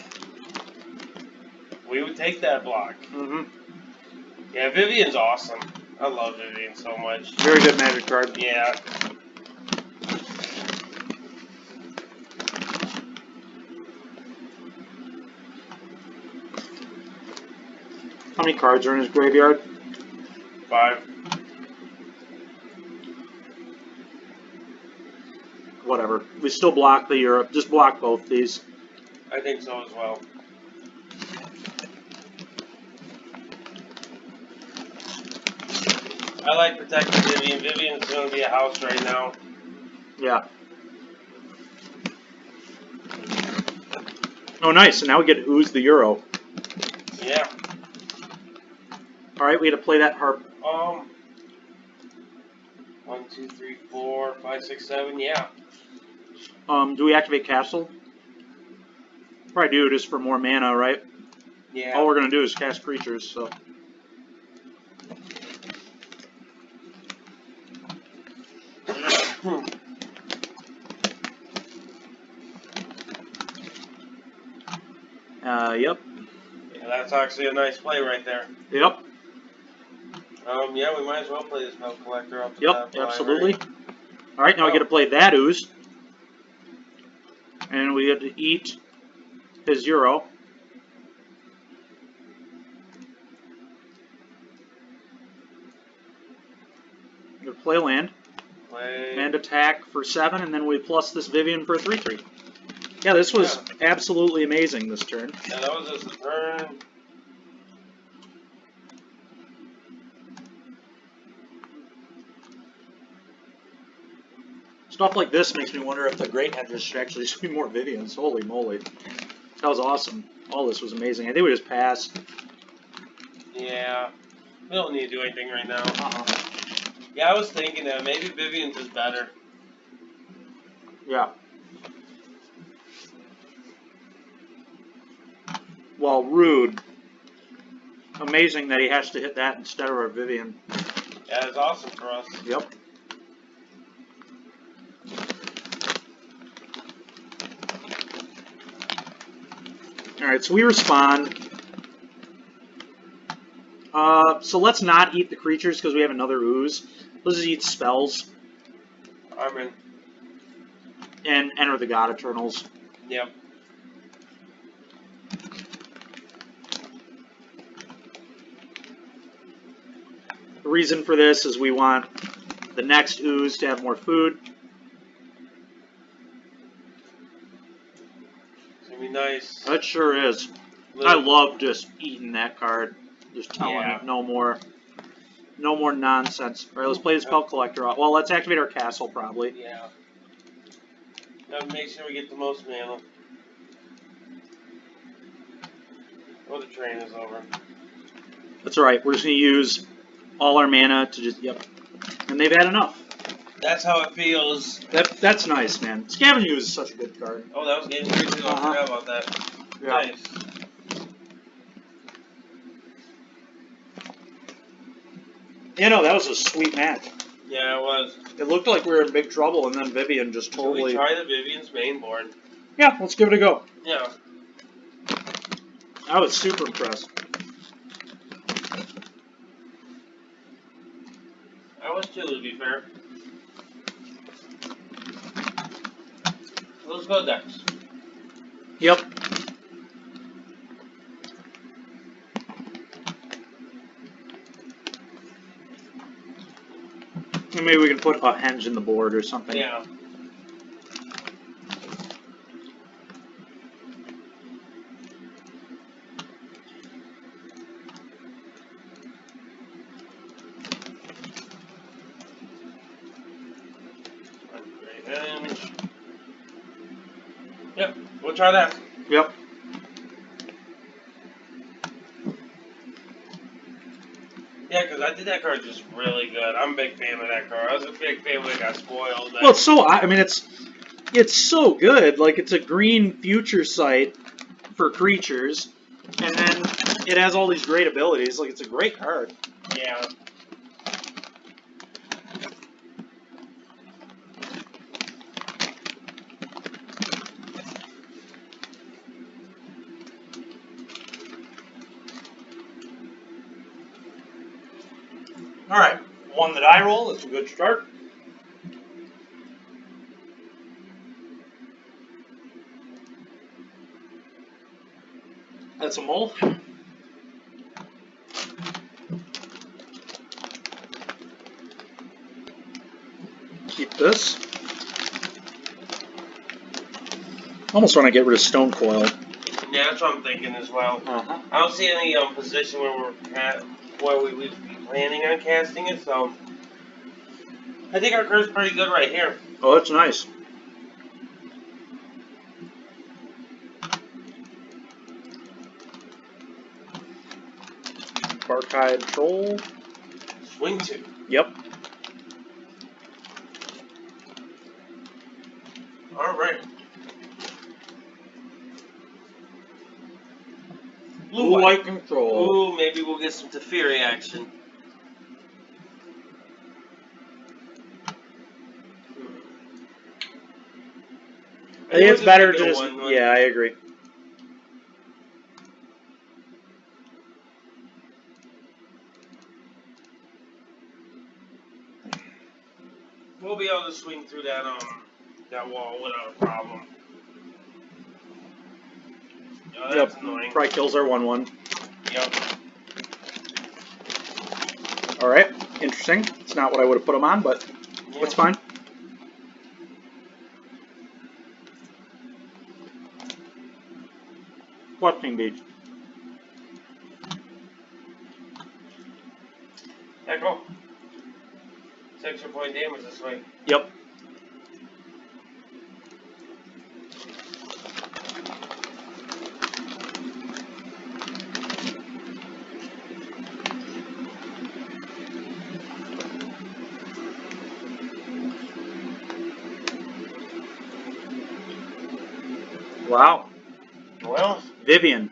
We would take that block. Mm-hmm. Yeah, Vivian's awesome. I love Vivian so much. Very good magic card. Yeah. How many cards are in his graveyard? 5. Whatever. We still block the Europe. Just block both these. I think so as well. I like protecting Vivian. Vivian's going to be a house right now. Yeah. Oh, nice. So now we get to ooze the Euro. Yeah. All right, we had to play that harp. 1, 2, 3, 4, 5, 6, 7. Yeah. Do we activate Castle? Probably do, just for more mana, right? Yeah. All we're going to do is cast creatures, so. Yep. Yeah, that's actually a nice play right there. Yep. Yeah, we might as well play this Spell Collector up to Yep, that absolutely. All right, now we get to play that ooze. And we get to eat his Euro. We get to play land. And attack for 7, and then we plus this Vivian for a 3/3. Yeah, this was absolutely amazing this turn. Yeah, that was just a turn. Stuff like this makes me wonder if the Great Hedges should actually be more Vivians. Holy moly. That was awesome. All this was amazing. I think we just passed. Yeah. We don't need to do anything right now. Uh-huh. Yeah, I was thinking that maybe Vivian's is better. Yeah. Well, rude. Amazing that he has to hit that instead of our Vivian. Yeah, it's awesome for us. Yep. Alright, so we respond. So let's not eat the creatures because we have another ooze. Let's just eat spells. I'm in. And enter the God Eternals. Yep. The reason for this is we want the next ooze to have more food. It's going to be nice. That sure is. I love just eating that card. Just telling it no more nonsense. Alright, let's play the Spell Collector out. Well, let's activate our castle probably. Yeah. Gotta make sure we get the most mana. Oh, the train is over. That's alright. We're just going to use all our mana to just, yep. And they've had enough. That's how it feels. That's nice, man. Scavenge Ooze is such a good card. Oh, that was Game 3 too. I forgot about that. Yeah. Nice. You know, that was a sweet match. Yeah, it was. It looked like we were in big trouble, and then Vivian just totally... Should we try the Vivian's main board? Yeah, let's give it a go. Yeah. I was super impressed. I was too, to be fair. Let's go Dex. Yep. And maybe we can put a henge in the board or something. Yeah. Henge. Yep, we'll try that. Yep. Yeah, because I did that card just really good. I'm a big fan of that card. I was a big fan when it got spoiled. Well, it's so, I mean, it's so good. Like, it's a green future sight for creatures, and then it has all these great abilities. Like, it's a great card. Yeah. Alright, one that I roll. That's a good start. That's a mull. Keep this. Almost want to get rid of Stone Coil. Yeah, that's what I'm thinking as well. Uh-huh. I don't see any position where we'd be planning on casting it, so I think our card's pretty good right here. Oh, that's nice. Barkhide Troll. Swing 2. Yep. Alright. Blue White Control. Ooh, maybe we'll get some Teferi action. I think it's better to just just... Yeah, I agree. We'll be able to swing through that wall without a problem. Oh, that's annoying. Probably kills our 1/1. Yep. Alright, interesting. It's not what I would have put him on, but it's fine. Questing Beach. Aggro. 6 extra point damage this way. Yep. Wow. Well, Vivian.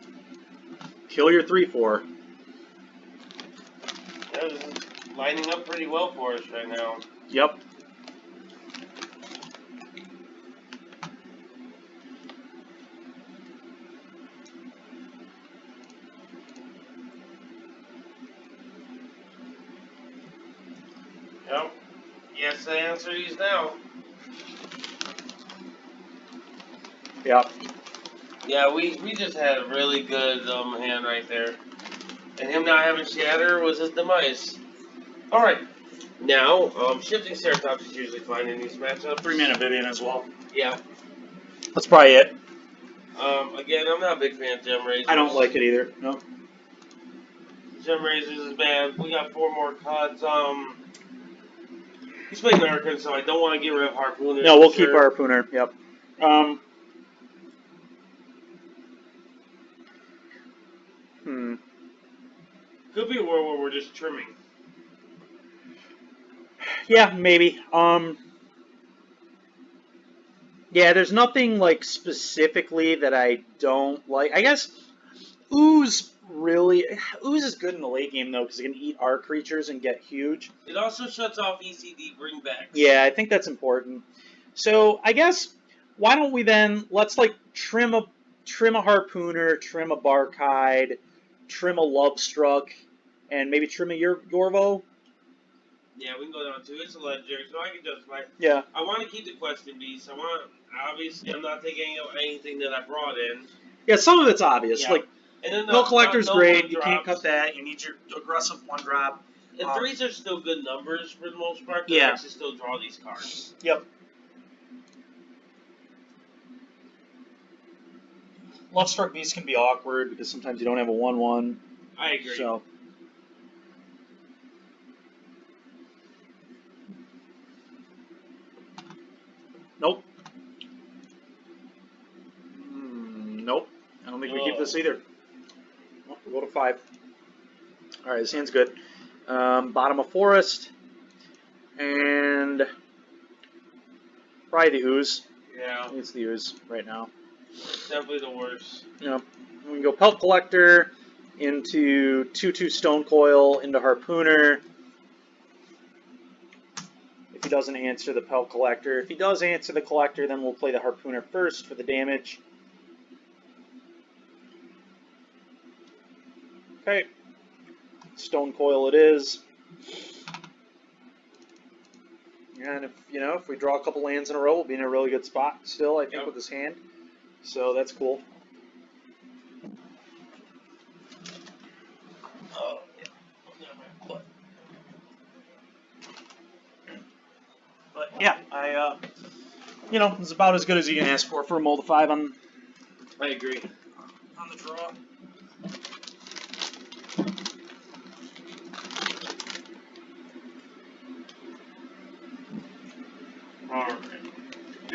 Kill your 3/4. that was lining up pretty well for us right now. Yep. Yep. Yes, the answer is now. Yep. Yeah, we just had a really good hand right there. And him not having Shatter was his demise. Alright. Now, shifting Ceratops is usually fine in these matchups. 3-mana Vivian as well. Yeah. That's probably it. Again, I'm not a big fan of Gem Raisers. I don't like it either. No. Gem Raisers is bad. We got 4 more cuts. He's playing American, so I don't want to get rid of Harpooner. No, we'll keep our Harpooner. Yep. Could be a world where we're just trimming. Yeah, maybe. Yeah, there's nothing like specifically that I don't like. I guess Ooze is good in the late game though because it can eat our creatures and get huge. It also shuts off ECD bringbacks. Yeah, I think that's important. So I guess why don't we then let's like trim a Harpooner, trim a Barkhide, trim a Lovestruck, and maybe trim a Yorvo. Yeah, we can go down to it's a legendary, so I can justify. Yeah. I want to keep the Questing Beast. Obviously, I'm not taking anything that I brought in. Yeah, some of it's obvious. Yeah. Like, and then Mill Collector's great. You drops. can't cut that. You need your aggressive 1-drop. And 3s are still good numbers for the most part. Yeah. To actually still draw these cards. Yep. Lovestruck Beast can be awkward because sometimes you don't have a 1/1. I agree. So. Nope. Nope. I don't think we keep this either. Well, we'll go to 5. All right, this hand's good. Bottom of Forest. And probably the Ooze. Yeah. I think it's the Ooze right now. Definitely the worst. Yep. We can go Pelt Collector into 2/2 Stone Coil into Harpooner. If he doesn't answer the Pelt Collector. If he does answer the Collector, then we'll play the Harpooner first for the damage. Okay. Stone Coil it is. And if we draw a couple lands in a row, we'll be in a really good spot still, I think, with this hand. So that's cool. Oh, yeah. But yeah, it's about as good as you can ask for a mold of 5 on. I agree. On the draw.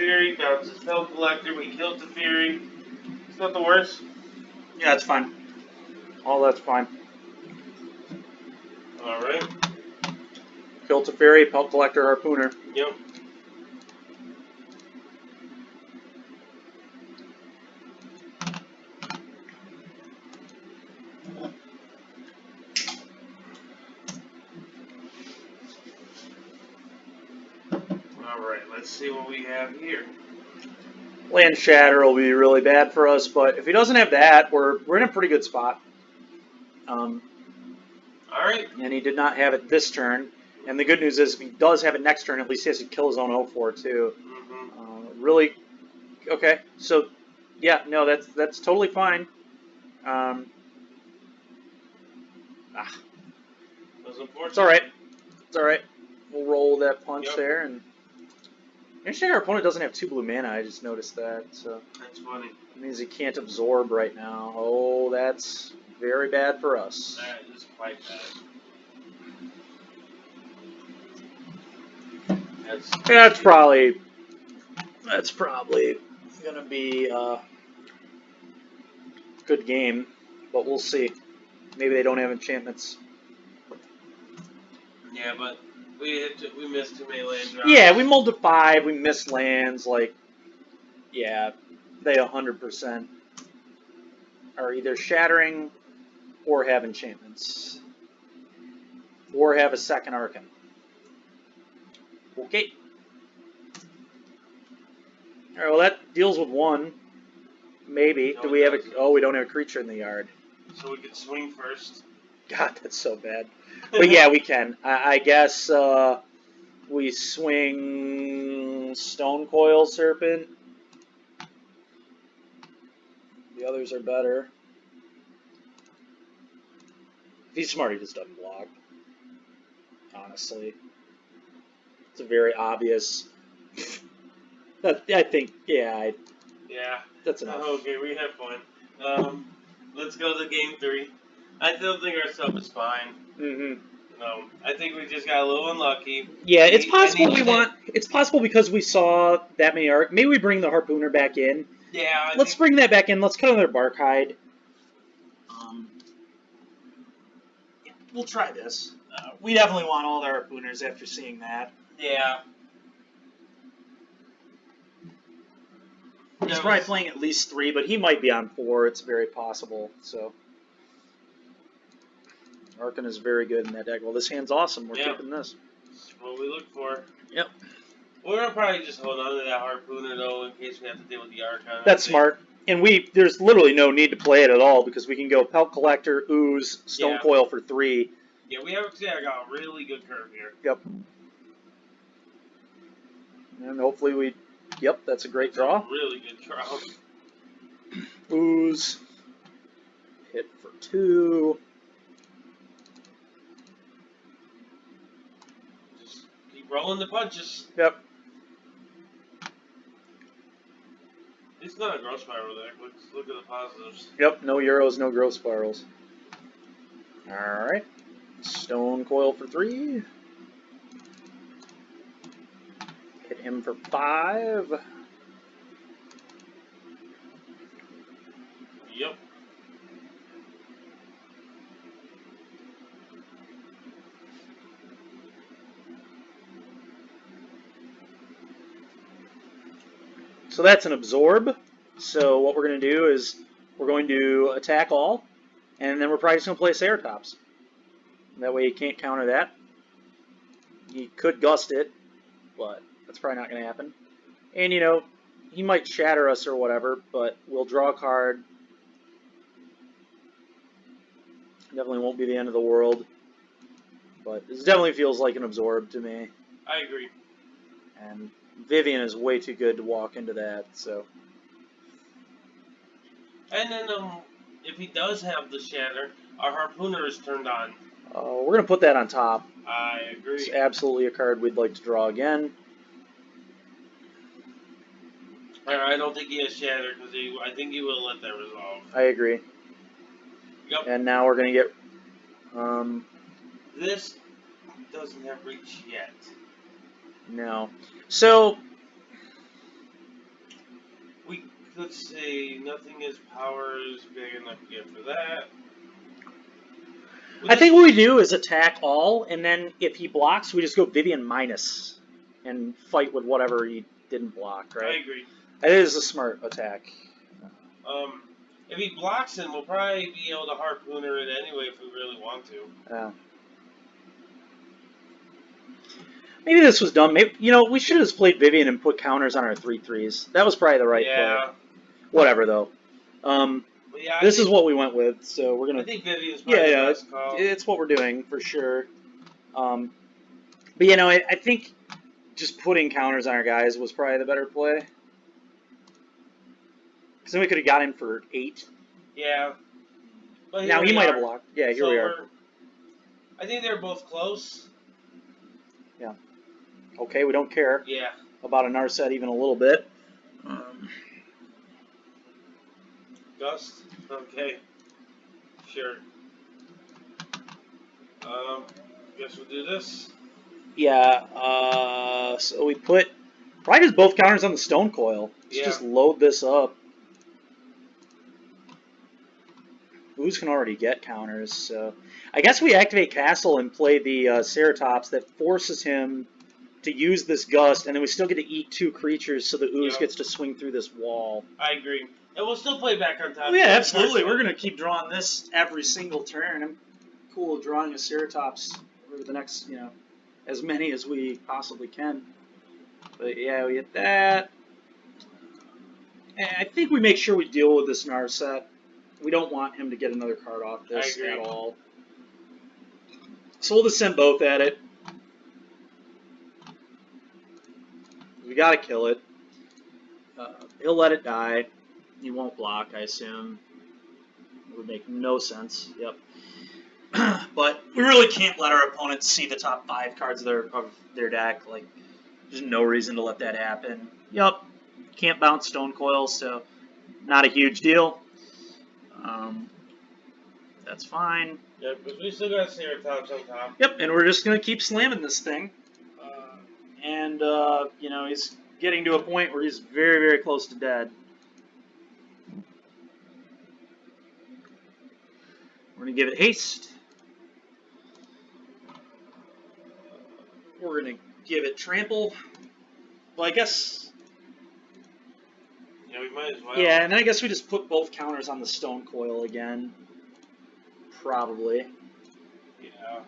Teferi, found his Spell Collector, we killed Teferi. It's not the worst. Yeah, that's fine. All that's fine. Alright. Kill Teferi, Pelt Collector, Harpooner. Yep. Alright, let's see what we have here. Land Shatter will be really bad for us, but if he doesn't have that, we're in a pretty good spot. Alright. And he did not have it this turn. And the good news is, if he does have it next turn, at least he has to kill his own 0-4 too. Really, okay. So, yeah, no, that's totally fine. It's all right. It's all right. We'll roll that punch there, and interesting. Our opponent doesn't have 2 blue mana. I just noticed that. So that's funny. It means he can't absorb right now. Oh, that's very bad for us. That is quite bad. That's probably gonna be a good game, but we'll see. Maybe they don't have enchantments. Yeah, but we missed too many lands. Yeah, we mulled to 5. We missed lands. Like, yeah, they 100% are either shattering or have enchantments or have a second Archon. Okay. All right. Well, that deals with 1. Maybe. No, Do we have a? Oh, we don't have a creature in the yard. So we could swing first. God, that's so bad. But yeah, we can. I guess we swing Stone Coil Serpent. The others are better. If he's smart, he just doesn't block. Honestly. It's a very obvious. I think, yeah. Yeah. That's enough. Okay, we have fun. Let's go to game 3. I still think our stuff is fine. I think we just got a little unlucky. Yeah, it's possible It's possible because we saw that many arc. Maybe we bring the Harpooner back in. Yeah. Let's bring that back in. Let's cut another Bark Hide. Yeah, we'll try this. We definitely want all the Harpooners after seeing that. Yeah. He's probably playing at least 3, but he might be on 4. It's very possible. So Archon is very good in that deck. Well, this hand's awesome. We're keeping this. That's what we look for. Yep. We're gonna probably just hold on to that Harpooner though, in case we have to deal with the Archon. That's smart. And there's literally no need to play it at all because we can go Pelt Collector, Ooze, Stone Coil for 3. Yeah, we have got a really good curve here. Yep. And hopefully Yep, that's a great draw. Really good draw. Ooze. Hit for 2. Just keep rolling the punches. Yep. It's not a growth spiral deck. Let's look at the positives. Yep, no Euros, no growth spirals. Alright. Stone Coil for 3. Hit him for 5. Yep. So that's an absorb. So what we're going to do is we're going to attack all, and then we're probably just going to play Ceratops. That way you can't counter that. He could gust it, but that's probably not going to happen. And, you know, he might shatter us or whatever, but we'll draw a card. Definitely won't be the end of the world. But this definitely feels like an absorb to me. I agree. And Vivian is way too good to walk into that, so. And then, if he does have the shatter, our Harpooner is turned on. We're going to put that on top. I agree. It's absolutely a card we'd like to draw again. I don't think he has shatter, because I think he will let that resolve. I agree. Yep. And now we're going to get... This doesn't have reach yet. No. So, let's see. Nothing his power is big enough yet for that. I think what we do is attack all, and then if he blocks, we just go Vivian minus and fight with whatever he didn't block, I right? agree. It is a smart attack. If he blocks him, we'll probably be able to harpooner it anyway if we really want to. Yeah. Maybe this was dumb. Maybe, we should have just played Vivian and put counters on our 3/3s. That was probably the right play. Whatever, though. Yeah, this is what we went with, so we're gonna. I think Vivian's probably the best call. It's what we're doing for sure. But I think just putting counters on our guys was probably the better play. Because then we could have got him for 8. Yeah. But now he might have blocked. Yeah, here we are. I think they're both close. Yeah. Okay, we don't care. Yeah. About a Narset even a little bit. Gust? Okay. Sure. Guess we'll do this. Yeah, so we put probably just both counters on the stone coil. Let's just load this up. Ooze can already get counters, so I guess we activate Castle and play the Ceratops that forces him to use this Gust, and then we still get to eat 2 creatures, so the Ooze gets to swing through this wall. I agree. And we'll still play back on top. Oh, yeah, absolutely. We're going to keep drawing this every single turn. I'm cool with drawing a Ceratops over the next, as many as we possibly can. But yeah, we get that. And I think we make sure we deal with this Narset. We don't want him to get another card off this at all. So we'll just send both at it. We gotta kill it. He'll let it die. He won't block, I assume. It would make no sense. Yep. But we really can't let our opponents see the top 5 cards of their deck. Like, there's no reason to let that happen. Yep. Can't bounce Stone Coil, so not a huge deal. That's fine. Yep, but we still got Ceratops on top. Yep, and we're just going to keep slamming this thing. He's getting to a point where he's very, very close to dead. We're going to give it haste. We're going to give it trample. Well, I guess... Yeah, we might as well. Yeah, and then I guess we just put both counters on the Stone Coil again. Probably. Yeah.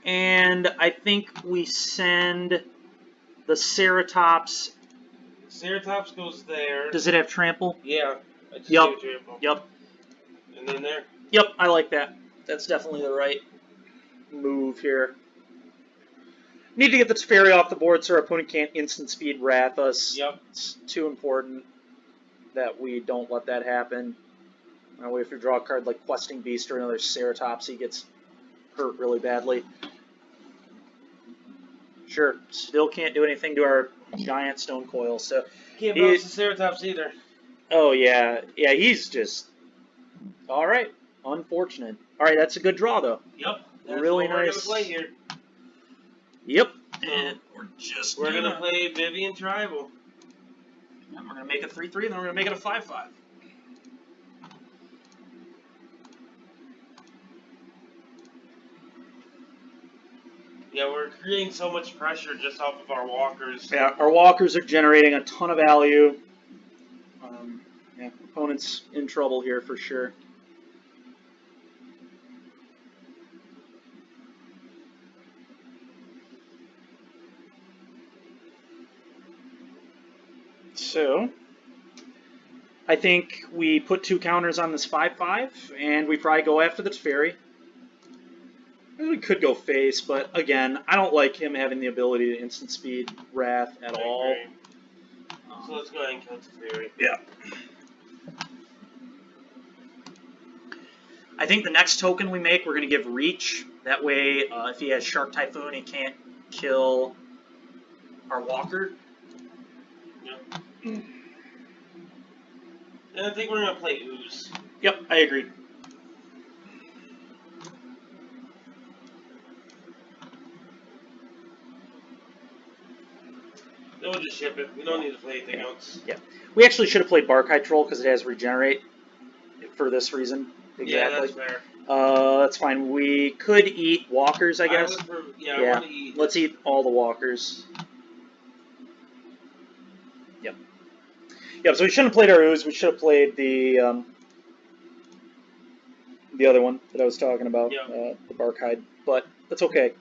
And I think we send the Ceratops. Ceratops goes there. Does it have trample? Yeah. I just Yep. gave trample. Yep. And then there. Yep, I like that. That's definitely the right move here. Need to get the Teferi off the board so our opponent can't instant speed Wrath us. Yep. It's too important that we don't let that happen. If we draw a card like Questing Beast or another Ceratops, he gets hurt really badly. Sure, still can't do anything to our giant Stone Coil. So can't bounce the Ceratops either. Oh yeah, he's just all right. Unfortunate. All right, that's a good draw though. Yep. That's really what nice. We're gonna play here. Yep. So And we're gonna play Vivian Tribal. And we're gonna make it 3/3, and then we're gonna make it a 5/5. Yeah, we're creating so much pressure just off of our walkers. Yeah, our walkers are generating a ton of value. Opponent's in trouble here for sure. So, I think we put 2 counters on this 5/5, and we probably go after the Teferi. We could go face, but again, I don't like him having the ability to instant speed Wrath at all. So let's go ahead and kill Teferi. Yeah. I think the next token we make, we're going to give Reach. That way, if he has Shark Typhoon, he can't kill our Walker. Yep. And I think we're going to play Ooze. Yep, I agree. Then we'll just ship it. We don't need to play anything else. Yeah. We actually should have played Barkite Troll because it has regenerate for this reason. Exactly. Yeah, that's fair. That's fine. We could eat walkers, I guess. I want to eat. Let's eat all the walkers. Yep. Yep. So we shouldn't have played our ooze. We should have played the other one that I was talking about, the Barkide. But that's okay.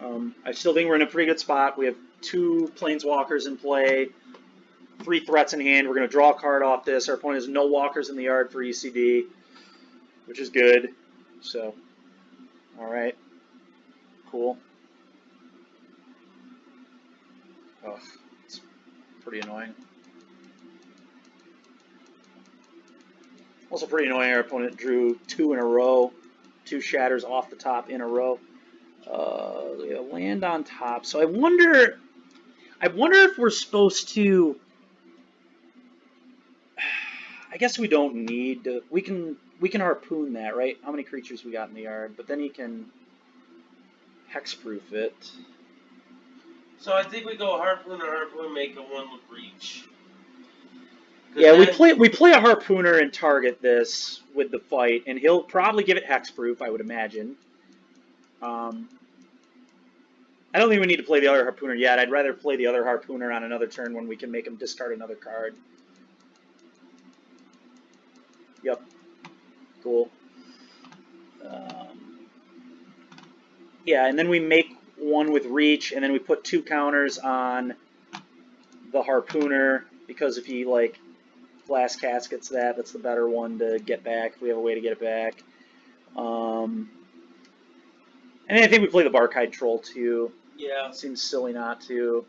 I still think we're in a pretty good spot. We have 2 planeswalkers in play, 3 threats in hand. We're going to draw a card off this. Our opponent has no walkers in the yard for ECD, which is good. So, all right, cool. Oh, it's pretty annoying. Also pretty annoying, our opponent drew 2 in a row, 2 shatters off the top in a row. We have land on top. So I wonder if we're supposed to. I guess we don't need to. We can harpoon that, right? How many creatures we got in the yard? But then he can hexproof it. So I think we go harpoon, make a 1 with reach. Yeah, we play a harpooner and target this with the fight, and he'll probably give it hexproof, I would imagine. I don't think we need to play the other harpooner yet. I'd rather play the other harpooner on another turn when we can make him discard another card. Yep. Cool. Yeah, and then we make 1 with reach, and then we put 2 counters on the harpooner, because if he, like, glass caskets that's the better one to get back, if we have a way to get it back. And I think we play the Barkide Troll, too. Yeah. Seems silly not to.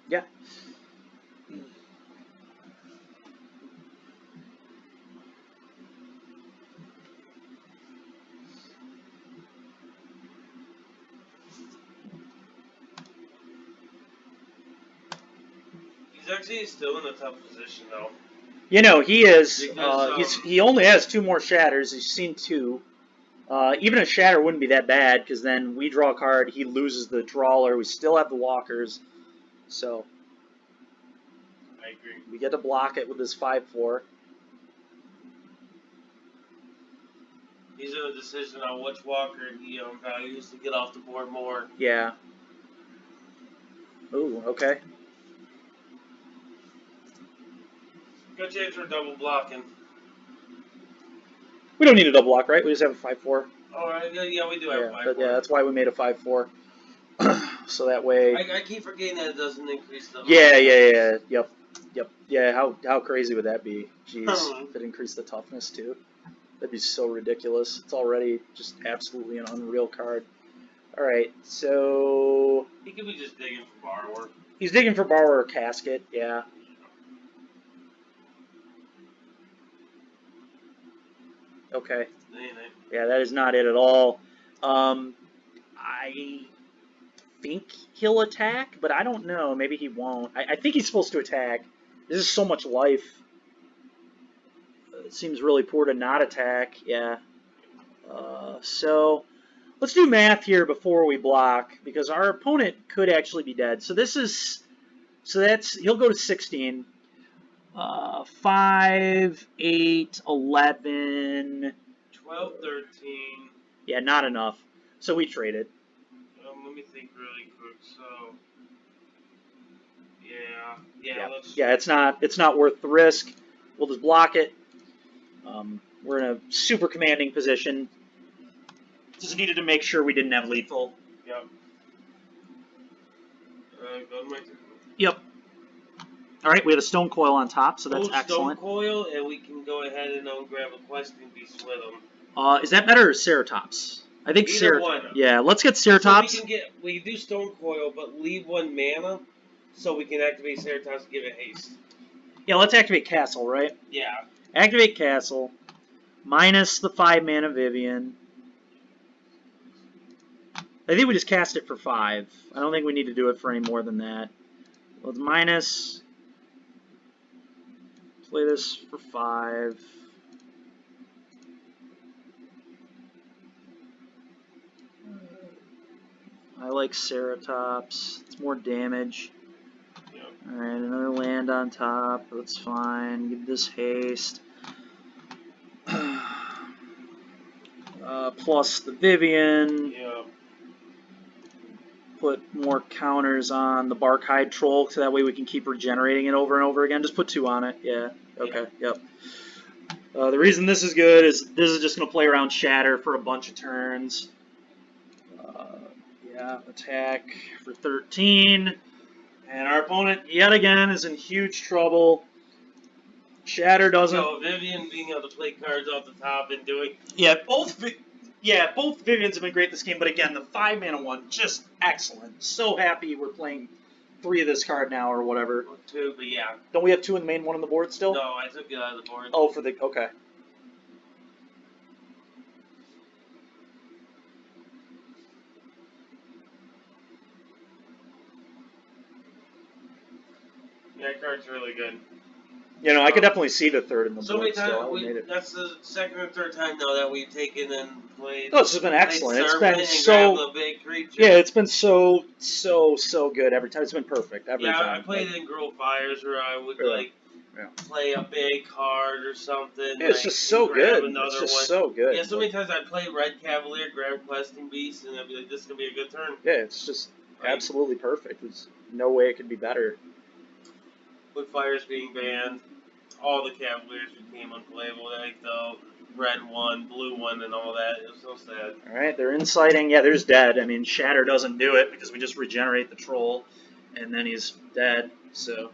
Yeah. He's actually still in a tough position, though. You know, he is. Because, he only has 2 more shatters. He's seen 2. Even a shatter wouldn't be that bad, because then we draw a card, he loses the trawler, we still have the walkers, so I agree. We get to block it with his 5/4. He's in a decision on which walker he values to get off the board more. Yeah. Ooh, okay. Good chance for double blocking. We don't need a double block, right? We just have a 5/4. Alright, yeah, we do have a 5/4. But yeah, that's why we made a 5/4. So that way. I keep forgetting that it doesn't increase the. Yeah. Yep. Yeah, how crazy would that be? Jeez, if it increased the toughness too. That'd be so ridiculous. It's already just absolutely an unreal card. Alright, so. He could be just digging for borrower. He's digging for borrower or casket, yeah. Okay. Yeah, that is not it at all. I think he'll attack, but I don't know. Maybe he won't. I think he's supposed to attack. This is so much life. It seems really poor to not attack. Yeah. So let's do math here before we block, because our opponent could actually be dead. So he'll go to 16. 5, 8, 11. 12, 13. Yeah, not enough. So we traded. Let me think really quick. So, yeah, it's not worth the risk. We'll just block it. We're in a super commanding position. Just needed to make sure we didn't have lethal. Yep. Go to my turn. Yep. All right, we have a stone coil on top, so that's excellent. Stone coil, and we can go ahead and grab a questing beast with them. Is that better or Ceratops? I think Ceratops. Yeah, let's get Ceratops. So we can do stone coil, but leave 1 mana, so we can activate Ceratops and give it haste. Yeah, let's activate Castle, right? Yeah. Activate Castle, minus the 5 mana Vivian. I think we just cast it for 5. I don't think we need to do it for any more than that. Let's minus. Play this for 5. like Ceratops. It's more damage. Yep. Alright, another land on top. That's fine. Give this haste. Plus the Vivian. Yep. Put more counters on the Barkhide Troll, so that way we can keep regenerating it over and over again. Just put 2 on it. Yeah. Okay. Yep. The reason this is good is this is just going to play around Shatter for a bunch of turns. Yeah, attack for 13. And our opponent, yet again, is in huge trouble. Shatter doesn't... So, Vivian being able to play cards off the top and doing... Yeah, both Vivians have been great this game, but again, the 5-mana one, just excellent. So happy we're playing 3 of this card now, or whatever. 2, but yeah. Don't we have 2 in the main, 1 on the board still? No, I took it out of the board. Oh, for the... Okay. That card's really good. You know, I could definitely see the 3rd in the So board many still. times, that's the 2nd or 3rd time now that we've taken and played. No, this has been excellent. It's been so... big creature. Yeah, it's been so good every time. It's been perfect every time. Yeah, I played in Grow Fires where I would, play a big card or something. Yeah, it's just so good. It's just so good. Yeah, so many times I'd play Red Cavalier, grab Questing Beast, and I'd be like, this is going to be a good turn. Yeah, it's just absolutely perfect. There's no way it could be better. With Fires being banned, all the Cavaliers became unplayable. Like the red one, blue one, and all that. It was so sad. Alright, they're inciting. Yeah, there's dead. I mean, Shatter doesn't do it because we just regenerate the troll, and then he's dead, so...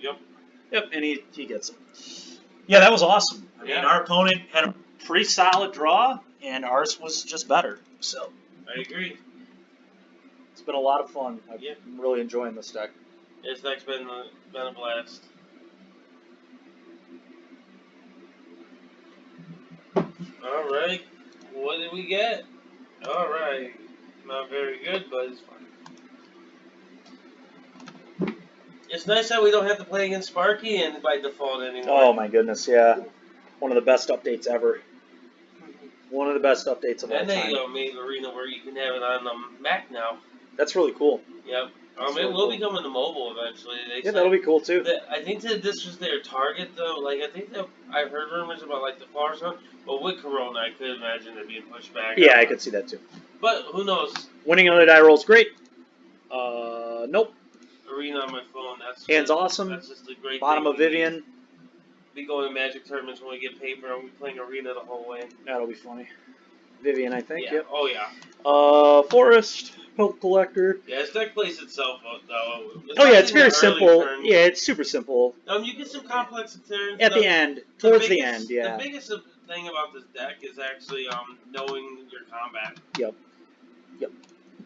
Yep, and he gets him. Yeah, that was awesome. I mean, our opponent had a pretty solid draw, and ours was just better, so... I agree. It's been a lot of fun. I'm really enjoying this deck. This deck's been a blast. Alright, what did we get? Alright, not very good, but it's fine. It's nice that we don't have to play against Sparky and by default anymore. Oh my goodness, yeah. One of the best updates ever. One of the best updates of all time. And they made Arena where you can have it on Mac now. That's really cool. Yep. It will be coming to mobile eventually. That'll be cool too. I think that this was their target though. Like, I think that I've heard rumors about like the fall or something. But with Corona, I could imagine it being pushed back. Yeah, I could see that too. But who knows? Winning on the die roll's great. Nope. Arena on my phone. Hand's awesome. That's just a great Bottom thing. of Vivian. Be going to Magic tournaments when we get paper. I'll be playing Arena the whole way. That'll be funny. Vivian, I think. Yeah. Yep. Oh yeah. Forest. Pelp Collector. Yeah, this deck plays itself out though. It's very simple. Yeah, it's super simple. You get some complex turns. At the end. Towards the end, yeah. The biggest thing about this deck is actually knowing your combat. Yep.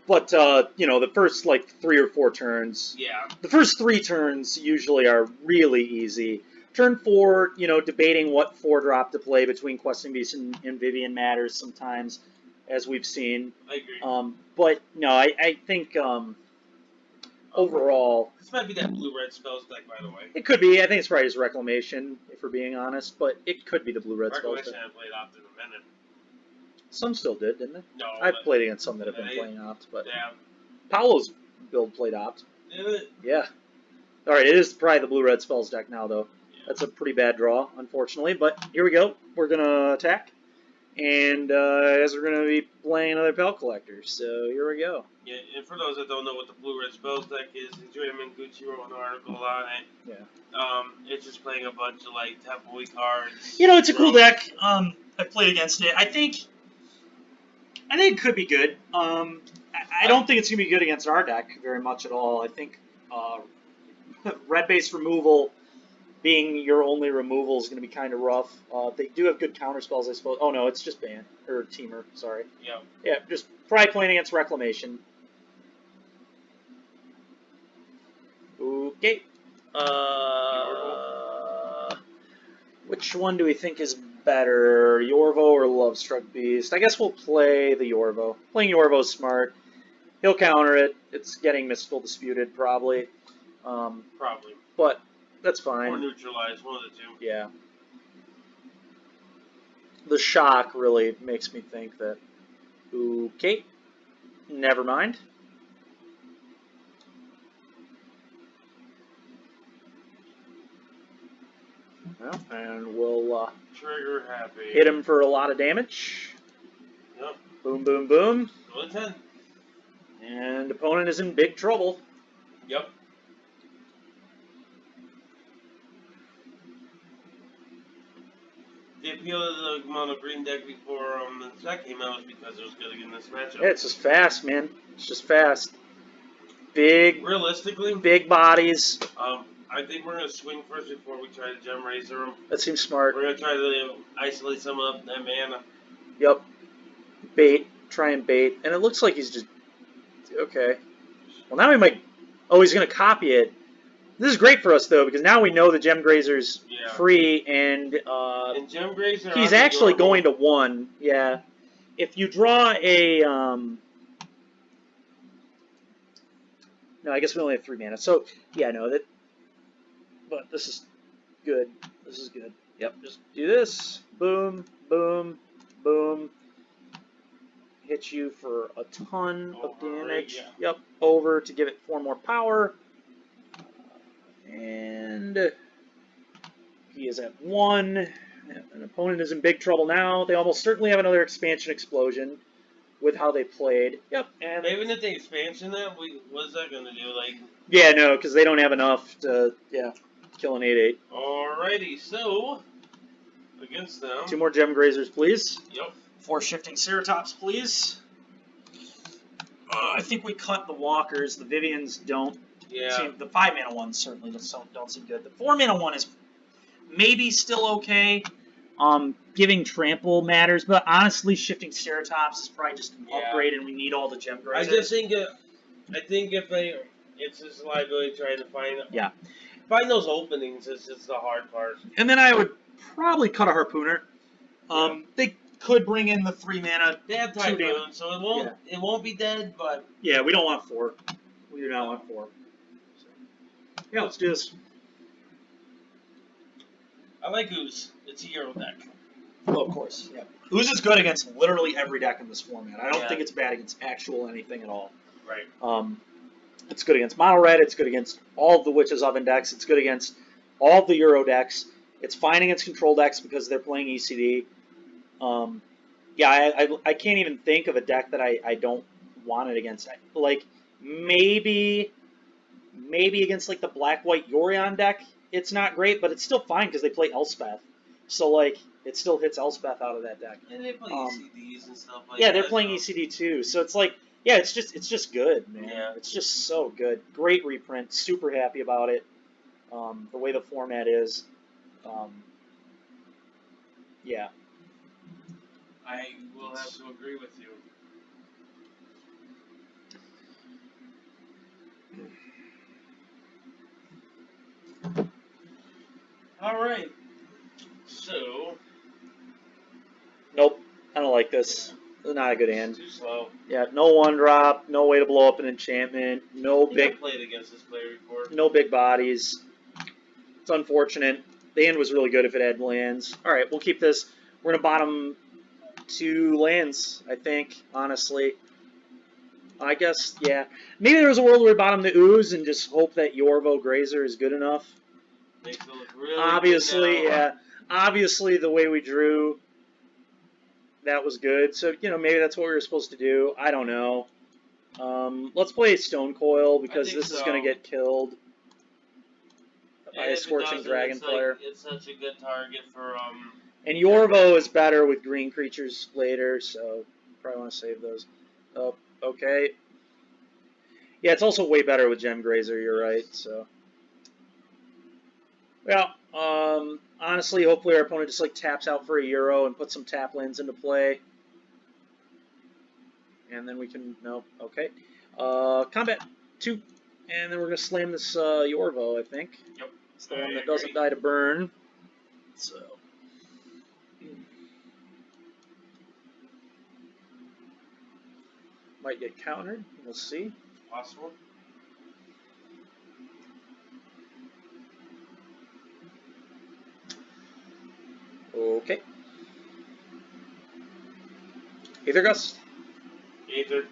But, the first, 3 or 4 turns... Yeah. The first 3 turns usually are really easy. Turn 4, debating what 4-drop to play between Questing Beast and Vivian matters sometimes, as we've seen. I agree. But, no, I think, overall... This might be that blue-red spells deck, by the way. It could be. I think it's probably his Reclamation, if we're being honest. But it could be the blue-red spells deck. Reclamation hasn't played Opt in a minute. Some still did, didn't they? No. I've played against some that have been playing Opt, but... Yeah. Paolo's build played Opt. Did it? Yeah. Alright, it is probably the blue-red spells deck now, though. Yeah. That's a pretty bad draw, unfortunately, but here we go. We're going to attack, and as we're going to be playing another Pel Collector, so here we go. Yeah, and for those that don't know what the blue-red spells deck is, Enjoyment Gucci wrote an article on it. Yeah. It's just playing a bunch of, tempo-y cards. It's a cool deck. I've played against it. I think it could be good. I don't think it's going to be good against our deck very much at all. I think red-based removal being your only removal is going to be kind of rough. They do have good counter spells, I suppose. Oh, no, it's just ban. Or Teamer, sorry. Yeah. Yeah, just try playing against Reclamation. Okay. Which one do we think is better, Yorvo or Lovestruck Beast? I guess we'll play the Yorvo. Playing Yorvo's smart. He'll counter it. It's getting Mystical Disputed, probably. Probably. But that's fine. Or Neutralize, one of the two. Yeah. The shock really makes me think that, okay, never mind. Well, and we'll Trigger happy. hit him for a lot of damage. Yep. Boom, boom, boom. Go to 10. And opponent is in big trouble. Yep. The appeal of the mono green deck before the set came out was because it was good in this matchup. Yeah, it's just fast, man. It's just fast. Big, realistically, big bodies. I think we're gonna swing first before we try to gem razor them. That seems smart. We're gonna try to isolate some of that mana. Yep. Bait. Try and bait. And it looks like he's just... Okay. Well, now he might... Oh, he's going to copy it. This is great for us, though, because now we know the Gem Grazer's free, and Gem Grazer, he's actually going to 1. Yeah. If you draw a... No, I guess we only have 3 mana. So, yeah, no, that... But this is good. This is good. Yep, just do this. Boom, boom, boom. Hit you for a ton of damage. Yeah. Yep, over to give it 4 more power. And he is at 1. An opponent is in big trouble now. They almost certainly have another expansion explosion with how they played. Yep, and even if they expansion that, what's that gonna do? Like, yeah, no, because they don't have enough to kill an 8/8. Alrighty, so against them. 2 more Gem Grazers, please. Yep. 4 shifting Ceratops, please. I think we cut the walkers. The Vivians don't. Yeah. The 5 mana ones certainly don't seem good. The 4 mana one is maybe still okay. Giving trample matters, but honestly, shifting Ceratops is probably just an upgrade, and we need all the Gem Grazers. I just think it's just liability trying to find those openings. It's just the hard part. And then I would probably cut a Harpooner. They could bring in the 3 mana. They have Typhoon, so it won't be dead, but yeah, we don't want 4. We do not want 4. So, yeah, let's do this. I like Ooze. It's a Euro deck. Oh, of course. Yeah. Ooze is good against literally every deck in this format. I don't think it's bad against actual anything at all. Right. It's good against Mono Red. It's good against all of the Witch's Oven decks. It's good against all of the Euro decks. It's fine against control decks because they're playing ECD. I can't even think of a deck that I don't want it against. Like, maybe against, like, the Black-White Yorion deck, it's not great, but it's still fine because they play Elspeth. So, like, it still hits Elspeth out of that deck. And they play ECDs and stuff like that. Yeah, they're playing ECD too. So it's like, yeah, it's just good, man. Yeah. It's just so good. Great reprint. Super happy about it. The way the format is. Yeah. I will have to agree with you. Alright. So. Nope. I don't like this. This is not a good hand. Too slow. Yeah, no 1-drop, no way to blow up an enchantment, no big. I played against this player before. No big bodies. It's unfortunate. The hand was really good if it had lands. Alright, we'll keep this. We're going to bottom 2 lands, I think, honestly. I guess, yeah. Maybe there was a world where we bottom the Ooze and just hope that Yorvo Grazer is good enough. Makes it look really Obviously, good now. yeah. Obviously, the way we drew, that was good. So, maybe that's what we were supposed to do. I don't know. Let's play Stone Coil because this is going to get killed by a Scorching Dragonflare. It's such a good target for And Yorvo is better with green creatures later, so probably want to save those. Oh, okay. Yeah, it's also way better with Gem Grazer, you're right, so. Well, honestly, hopefully our opponent just like taps out for a Euro and puts some tap lands into play. And then we can, no, okay. Combat 2. And then we're going to slam this Yorvo, I think. Yep. It's the one that doesn't die to burn. So. Might get countered. We'll see. Possible. Okay. Aether Gust. Aether.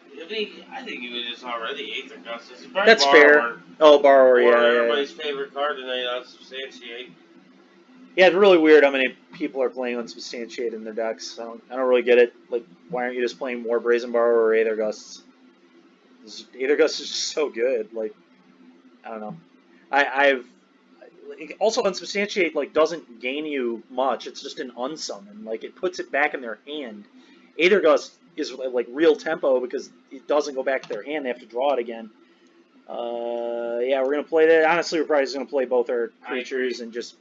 I think he was just already Aether Gust. That's fair. Oh, Borrower, yeah. Everybody's favorite card tonight on Substantiate. Yeah, it's really weird how many people are playing unsubstantiated in their decks. I don't really get it. Like, why aren't you just playing more Brazen Borrower or Aether Gusts? Aether Gust is just so good. Like, I don't know. I've also unsubstantiate like doesn't gain you much. It's just an unsummon. Like it puts it back in their hand. Aether Gust is like real tempo because it doesn't go back to their hand. They have to draw it again. Yeah, we're gonna play that. Honestly, we're probably just gonna play both our creatures and just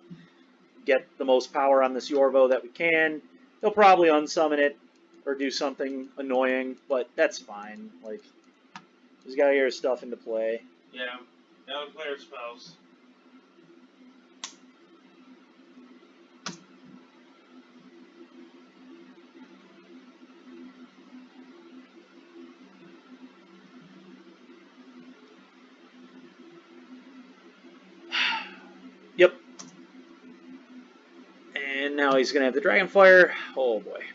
get the most power on this Yorvo that we can. They'll probably unsummon it or do something annoying, but that's fine. Like, he's got to get his stuff into play. Yeah, that would play our spells. Yep. And now he's going to have the Dragonfire. Oh, boy.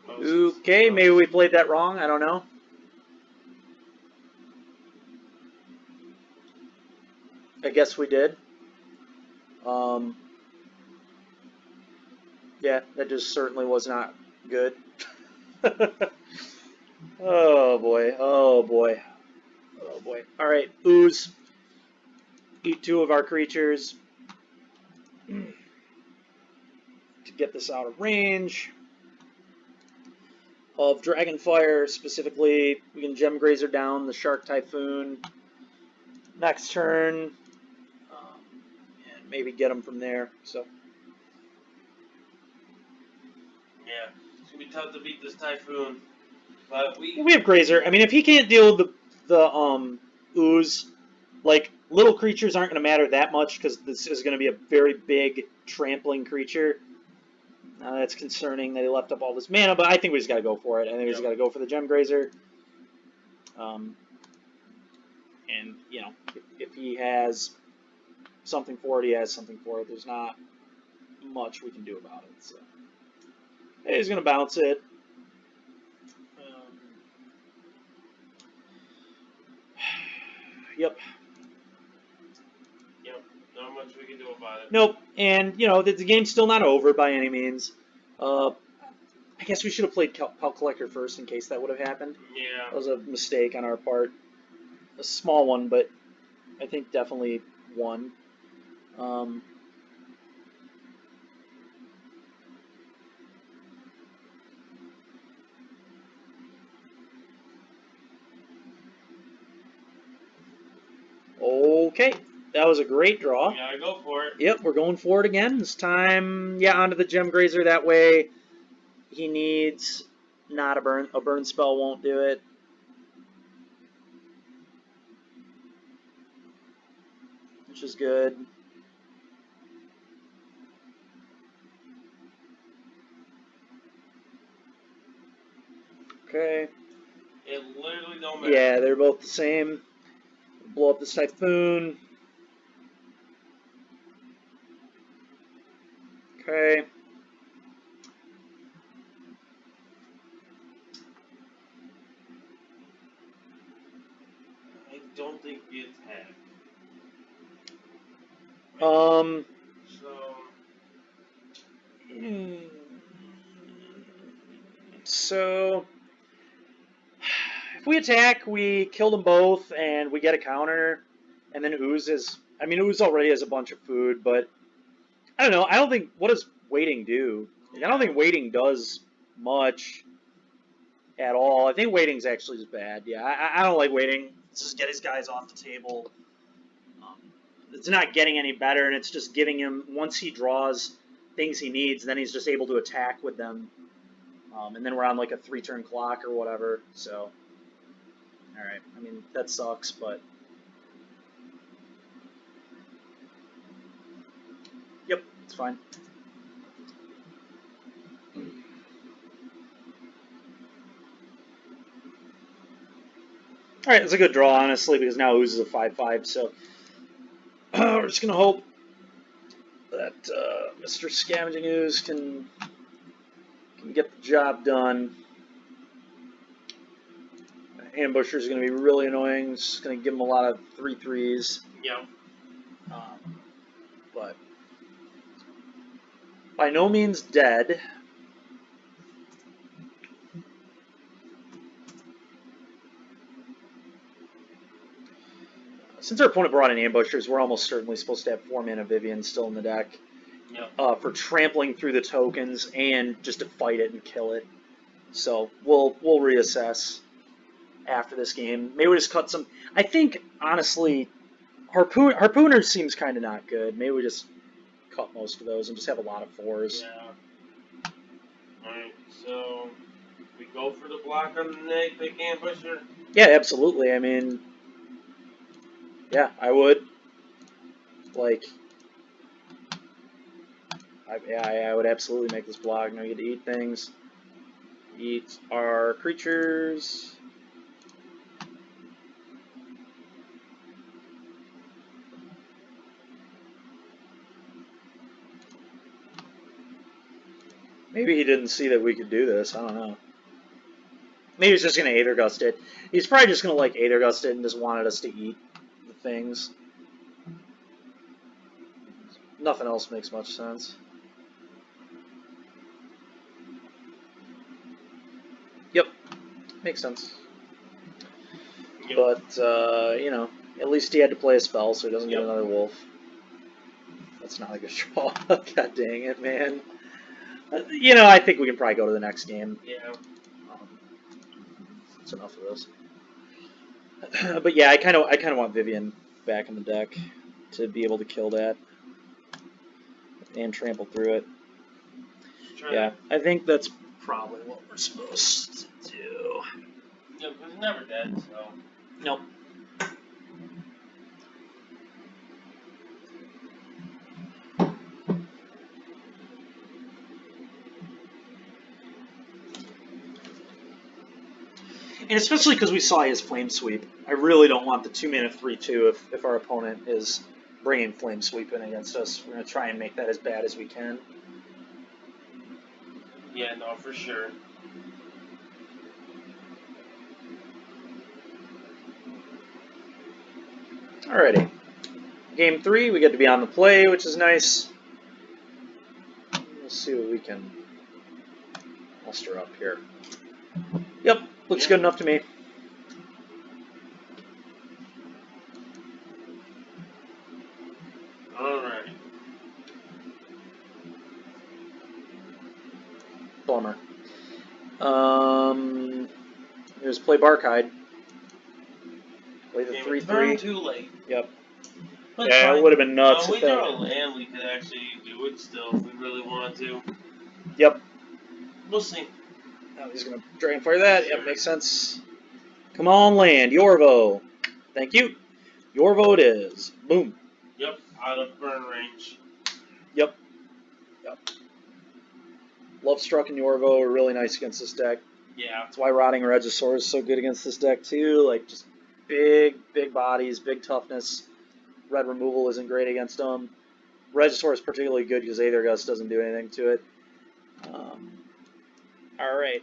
Okay, maybe we played that wrong. I don't know. I guess we did. Yeah, that just certainly was not good. Oh, boy. Oh, boy. Oh, boy. All right, ooze. Eat 2 of our creatures to get this out of range of Dragonfire. Specifically, we can Gem Grazer down the Shark Typhoon next turn, and maybe get them from there. So yeah, it's gonna be tough to beat this Typhoon, but we have Grazer. I mean, if he can't deal with the ooze, like little creatures aren't going to matter that much because this is going to be a very big trampling creature. That's concerning that he left up all this mana, but I think we just got to go for it. I think we just got to go for the Gem Grazer. And, you know, if he has something for it, he has something for it. There's not much we can do about it. So he's going to bounce it. Yep. Yep, not much we can do about it. Nope. And, you know, the game's still not over by any means. I guess we should have played Pelt Collector first in case that would have happened. Yeah. That was a mistake on our part. A small one, but I think definitely one. Okay, that was a great draw. We gotta go for it. Yep, we're going for it again. This time, yeah, onto the Gem Grazer. That way he needs not a burn. A burn spell won't do it. Which is good. Okay. It literally don't matter. Yeah, they're both the same. Blow up this Typhoon. Okay. I don't think we attack. So. So if we attack, we kill them both, and we get a counter, and then Ooze is. I mean, Ooze already has a bunch of food, but I don't know. I don't think. What does waiting do? Like, I don't think waiting does much at all. I think waiting's actually just bad. Yeah, I don't like waiting. Let's just get his guys off the table. It's not getting any better, and it's just giving him, once he draws things he needs, then he's just able to attack with them. And then we're on like a 3-turn clock or whatever. So, all right. I mean, that sucks, but yep, it's fine. All right, it's a good draw, honestly, because now Ooze is a 5/5. So we're just gonna hope that Mr. Scavenging Ooze can get the job done. Ambusher is going to be really annoying. It's going to give him a lot of 3/3s. Yeah. But By no means dead. Since our opponent brought in ambushers, we're almost certainly supposed to have 4-mana Vivian still in the deck. Yep. For trampling through the tokens and just to fight it and kill it. So we'll reassess after this game. Maybe we just cut some. I think honestly, Harpooner seems kind of not good. Maybe we just cut most of those and just have a lot of 4s. Yeah. Alright, so we go for the block on the neck, pick ambusher? Yeah, absolutely. I mean, yeah, I would. Like, I would absolutely make this block. Now we get to eat things. Eat our creatures. Maybe he didn't see that we could do this. I don't know. Maybe he's just going to Aether Gust it. He's probably just going to like Aether Gust it and just wanted us to eat the things. Nothing else makes much sense. Yep, makes sense. Yep. But, you know, at least he had to play a spell so he doesn't get Yep. another wolf. That's not a good draw. God dang it, man. You know, I think we can probably go to the next game. Yeah. That's enough of this. But yeah, I kind of want Vivian back in the deck to be able to kill that and trample through it. Yeah, I think that's probably what we're supposed to do. Yeah, because it's never dead, so. Nope. And especially because we saw his Flame Sweep. I really don't want the 2-mana 3/2 if our opponent is bringing Flame Sweep in against us. We're going to try and make that as bad as we can. Yeah, no, for sure. Alrighty. Game 3, we get to be on the play, which is nice. We'll see what we can muster up here. Yep, looks good enough to me. Alright. Bummer. Here's play Barkhide. Play the 3/3. Turn too late. Yep. But Yeah, fine. it would have been nuts. We If that... draw a land, we could actually do it still if we really wanted to. Yep. We'll see. Now he's going to Dragonfire that. Yep, makes sense. Come on, land. Yorvo. Thank you. Yorvo it is. Boom. Yep, out of burn range. Yep. Yep. Love Struck and Yorvo are really nice against this deck. Yeah. That's why Rotting Regisaur is so good against this deck, too. Like, just big bodies, big toughness. Red removal isn't great against them. Regisaur is particularly good because Aether Gust doesn't do anything to it. Alright.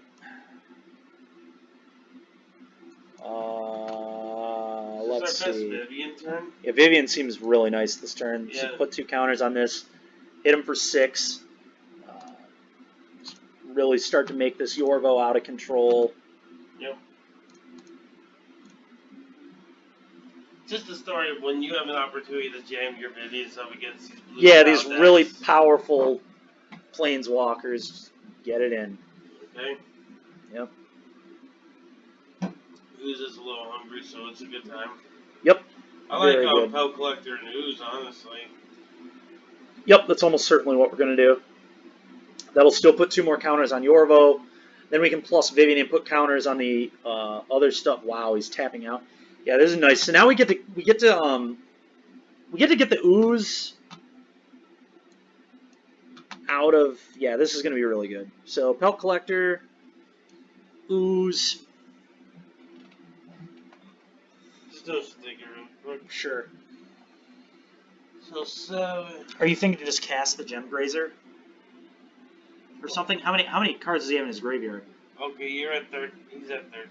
Let's see. Vivian turn? Yeah, Vivian seems really nice this turn. Yeah. So put 2 counters on this. Hit him for 6. Really start to make this Yorvo out of control. Yep. Just the story of when you have an opportunity to jam your Vivians up against these blue these decks. really powerful planeswalkers. Get it in. Okay. Yep. Ooze is a little hungry, so it's a good time. Yep. I like Very good. Pell Collector and Ooze, honestly. Yep, that's almost certainly what we're going to do. That'll still put 2 more counters on Yorvo. Then we can plus Vivian and put counters on the other stuff. Wow, he's tapping out. Yeah, this is nice. So now we get to get the Ooze out of. Yeah, this is going to be really good. So Pelt Collector, Ooze. Still sticker real quick. Sure. So 7. Are you thinking to just cast the Gem Grazer? Or something? How many cards does he have in his graveyard? Okay, you're at 13. He's at 13.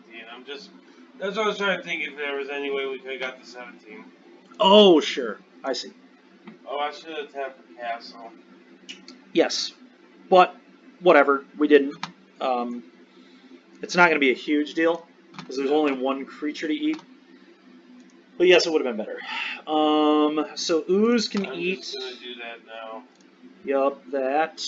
That's what I was trying to think if there was any way we could have got to 17. Oh, sure. I see. Oh, I should have tapped the castle. Yes. but whatever, we didn't. It's not going to be a huge deal because there's only one creature to eat. But yes, it would have been better. So ooze can eat. I'm just gonna do that now. Yup, that.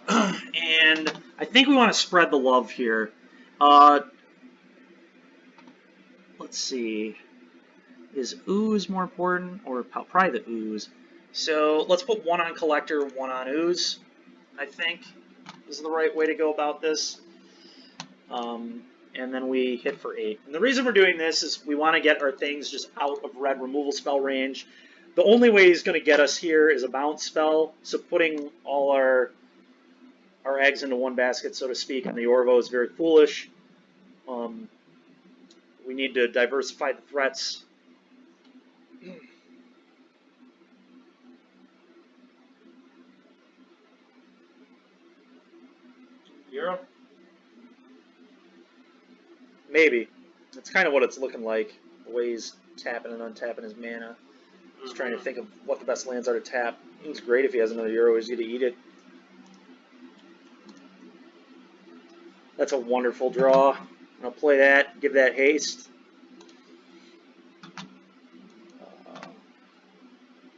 And I think we want to spread the love here. Let's see. Is ooze more important, or probably the ooze? So let's put one on collector, one on ooze. I think is the right way to go about this. And then we hit for 8. And the reason we're doing this is we want to get our things just out of red removal spell range. The only way he's going to get us here is a bounce spell, so putting all our eggs into one basket, so to speak, on the Orvo is very foolish. We need to diversify the threats. Hero? Maybe. That's kind of what it's looking like, the way he's tapping and untapping his mana. Just trying to think of what the best lands are to tap. It's great if he has another Euro, he's going to eat it. That's a wonderful draw. I'll play that, give that haste.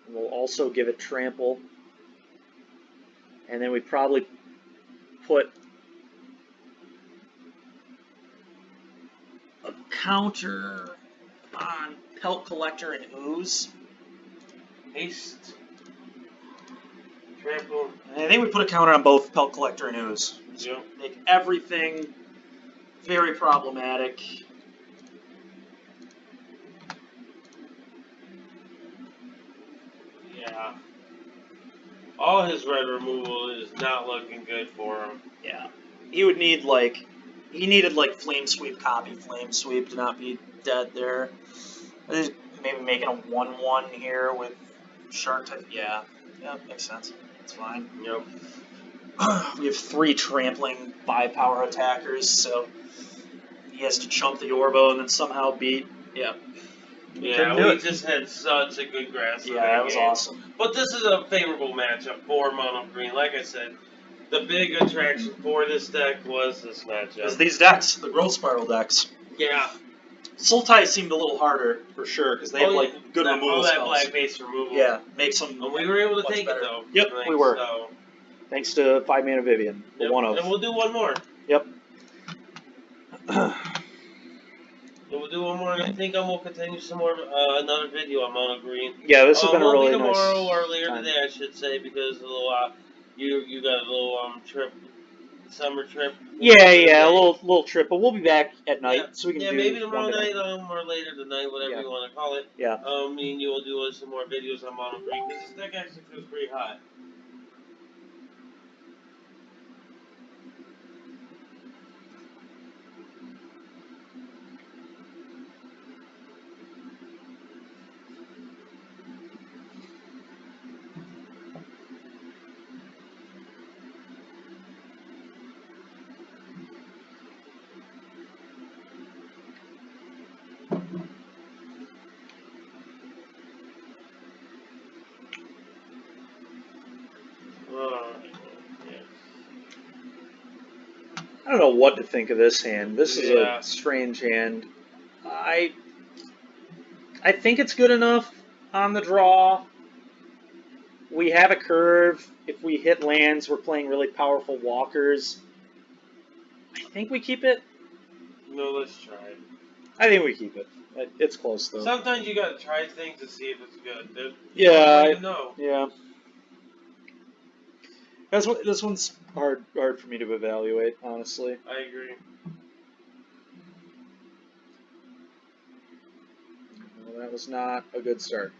We'll also give it trample. And then we'd probably put a counter on Pelt Collector and Ooze. Haste. Trample. I think we put a counter on both Pelt Collector and Ooze. Yep. Make everything very problematic. Yeah. All his red removal is not looking good for him. Yeah. He would need he needed Flame Sweep, copy Flame Sweep to not be dead there. Maybe making a 1/1 here with Shark type. Yeah, makes sense. That's fine. Yep. We have 3 trampling by power attackers, so he has to chump the Orbo and then somehow beat. Yeah. Yeah, we just had such a good grasp of that was game. awesome. But this is a favorable matchup for mono green. Like I said, the big attraction for this deck was this matchup. Because these decks, the Growth Spiral decks. Yeah. Sultai seemed a little harder for sure because they have good removal all that spells. black base removal. Yeah, makes them. And we were able to take better. it though. Yep, we were. So. Thanks to 5-mana Vivian, Yep. one of. And we'll do one more. Yep. And we'll do one more, and I think we'll continue some more another video on mono green. Yeah, this has been a really tomorrow nice or later time. today, I should say, because a little you got a little trip, summer trip. Yeah, a little trip, but we'll be back at night, so we can do maybe tomorrow one night or later tonight, whatever you want to call it. Yeah. Me and you will do some more videos on mono green because this deck actually feels pretty hot. I don't know what to think of this hand. This is a strange hand. I think it's good enough on the draw. We have a curve. If we hit lands, we're playing really powerful walkers. I think we keep it. No, let's try it. I think we keep it. It's close though. Sometimes you gotta try things to see if it's good. Yeah. This one's hard for me to evaluate, honestly. I agree. Well, that was not a good start.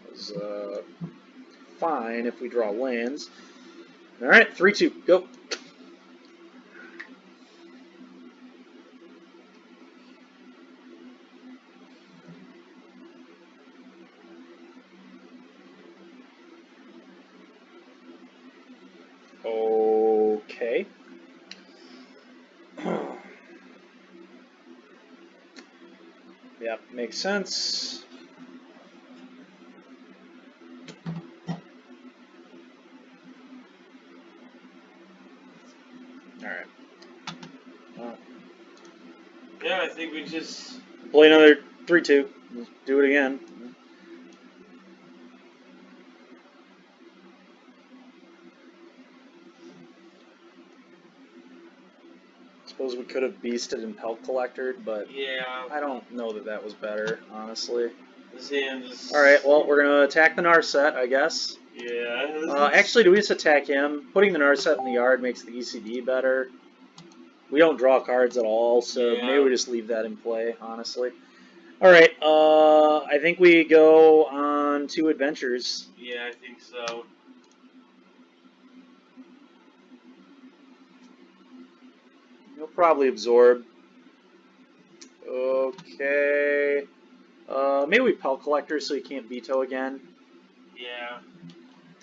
It was fine if we draw lands. All right, 3-2, go. Okay. Yep, makes sense. Alright. Yeah, I think we just Play another 3-2. Do it again. Suppose we could have beasted and pelt collected, but yeah. I don't know that that was better, honestly. This hand is. Alright, well, we're going to attack the Narset, I guess. Yeah. Actually, do we just attack him? Putting the Narset in the yard makes the ECD better. We don't draw cards at all, so Yeah. maybe we just leave that in play, honestly. Alright, I think we go on 2 adventures. Yeah, I think so. He'll probably absorb. Okay. Maybe we Pelt Collector so he can't veto again. Yeah.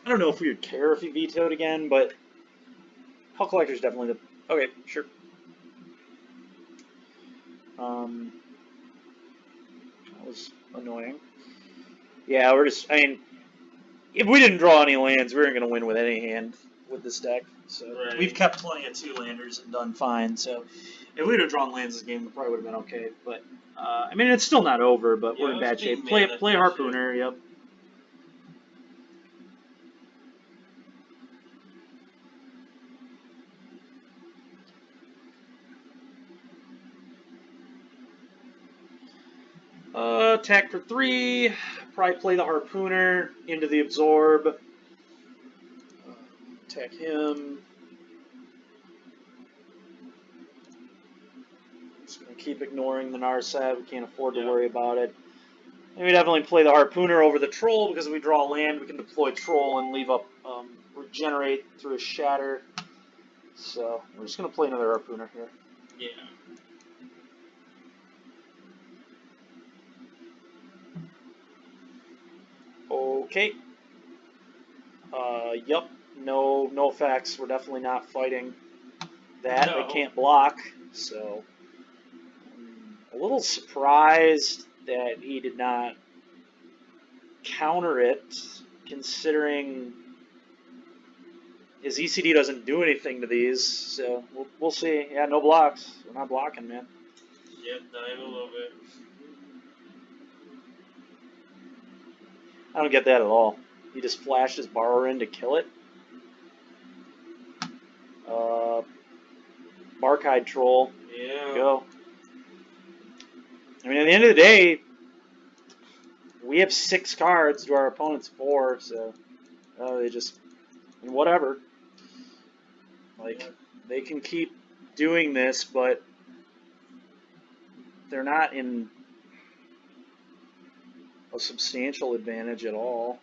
I don't know if we would care if he vetoed again, but Pelt Collector is definitely the... Okay, sure. That was annoying. Yeah, we're just... I mean, if we didn't draw any lands, we weren't going to win with any hand with this deck. So Right. We've kept plenty of 2-landers and done fine, so if we'd have drawn lands this game, we probably would have been okay. But, I mean, it's still not over, but we're in bad shape. Play Harpooner, yep. Attack for 3. Probably play the Harpooner into the Absorb. Attack him. Just gonna keep ignoring the Narset. We can't afford to worry about it. And we definitely play the Harpooner over the Troll because if we draw land, we can deploy Troll and leave up Regenerate through a Shatter. So we're just gonna play another Harpooner here. Yeah. Okay. Yup. No effects. We're definitely not fighting that. No. They can't block. So I'm a little surprised that he did not counter it, considering his ECD doesn't do anything to these. So we'll see. Yeah, no blocks. We're not blocking, man. Yep, dying a little bit. I don't get that at all. He just flashed his Borrower in to kill it. Barkhide Troll. Yeah. Go. I mean, at the end of the day, we have 6 cards to our opponent's 4, so they just... And whatever. Like, they can keep doing this, but they're not in a substantial advantage at all.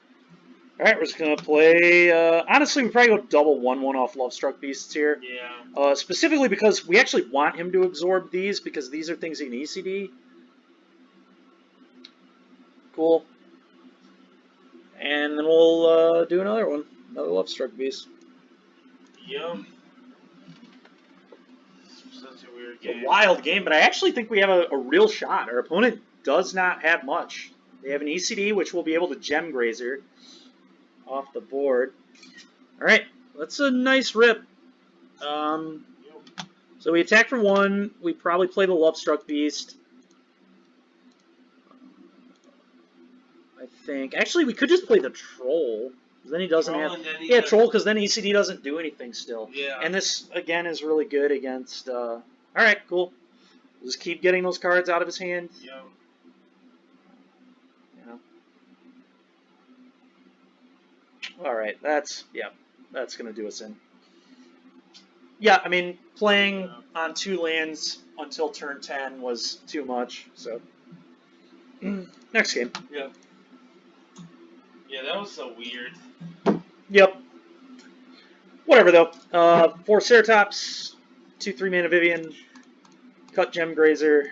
Alright, we're just going to play... honestly, we probably go double 1/1 off Lovestruck Beasts here. Yeah. Specifically because we actually want him to absorb these, because these are things he can ECD. Cool. And then we'll do another one. Another Lovestruck Beast. Yep. Such a weird game. It's a wild game, but I actually think we have a real shot. Our opponent does not have much. They have an ECD, which will be able to Gem Grazer off the board. Alright, that's a nice rip. So we attack for 1. We probably play the Lovestruck Beast. I think. Actually, we could just play the Troll. Then he doesn't have... Yeah, Troll, because then ECD doesn't do anything still. Yeah. And this, again, is really good against... Alright, cool. We'll just keep getting those cards out of his hand. Yeah. Alright, that's going to do us in. Yeah, I mean, playing on 2 lands until turn 10 was too much, so... Next game. Yeah. Yeah, that was so weird. Yep. Whatever, though. 4 Ceratops, 2 3-mana Vivian, cut Gem Grazer,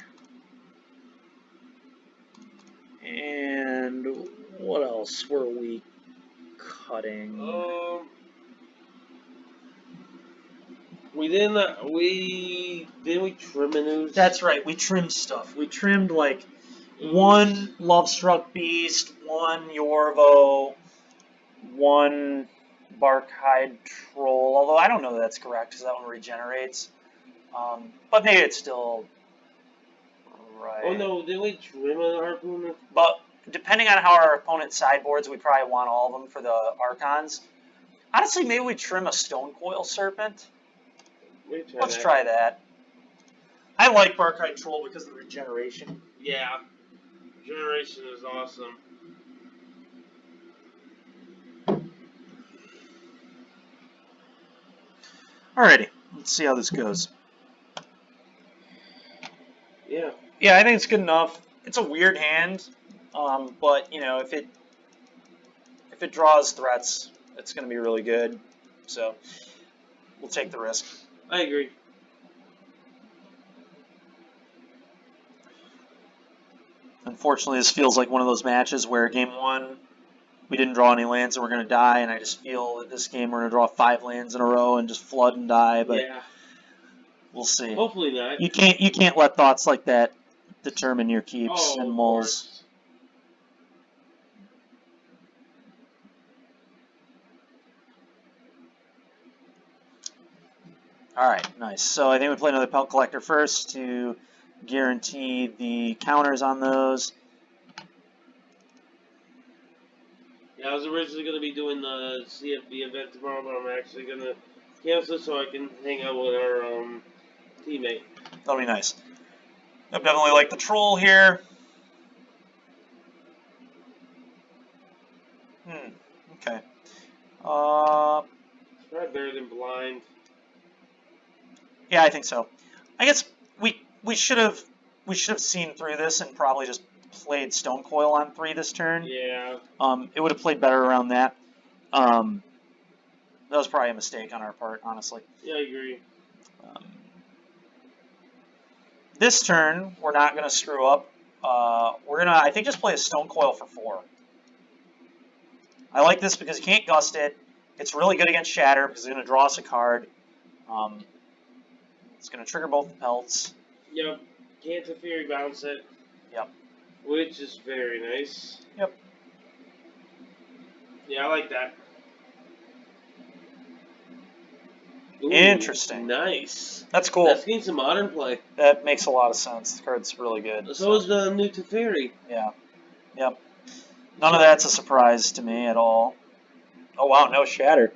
and what else were we cutting? We didn't we trim menus? That's right, we trimmed stuff. We trimmed, like, 1 Love-Struck Beast, 1 Yorvo, 1 Barkhide Troll, although I don't know that that's correct because that one regenerates. But maybe it's still right. Oh no, did we trim a Harpooner? But depending on how our opponent sideboards, we probably want all of them for the Archons. Honestly, maybe we trim a Stone Coil Serpent. Let's try that. I like Barkhide Troll because of the regeneration. Yeah. Regeneration is awesome. Alrighty, let's see how this goes. Yeah. Yeah, I think it's good enough. It's a weird hand, but you know, if it draws threats, it's going to be really good. So we'll take the risk. I agree. Unfortunately, this feels like one of those matches where game 1 we didn't draw any lands and we're going to die, and I just feel that this game we're going to draw 5 lands in a row and just flood and die. But yeah. We'll see. Hopefully not. You can't let thoughts like that determine your keeps and mulls. Alright, nice. So I think we play another Pelt Collector first to guarantee the counters on those. Yeah, I was originally going to be doing the CFB event tomorrow, but I'm actually going to cancel so I can hang out with our teammate. That'll be nice. I definitely like the troll here. Okay. It's probably better than blind. Yeah, I think so. I guess we should have seen through this and probably just played Stone Coil on 3 this turn. Yeah. It would have played better around that. That was probably a mistake on our part, honestly. Yeah, I agree. This turn, we're not going to screw up. We're going to, I think, just play a Stone Coil for 4. I like this because you can't gust it. It's really good against Shatter because it's going to draw us a card. It's going to trigger both the pelts. Yep. Can't Fury bounce it. Yep. Which is very nice. Yep. Yeah, I like that. Ooh, interesting. Nice. That's cool. That's getting some modern play. That makes a lot of sense. The card's really good. So is the new Teferi. Yeah. Yep. None of that's a surprise to me at all. Oh wow, no Shatter.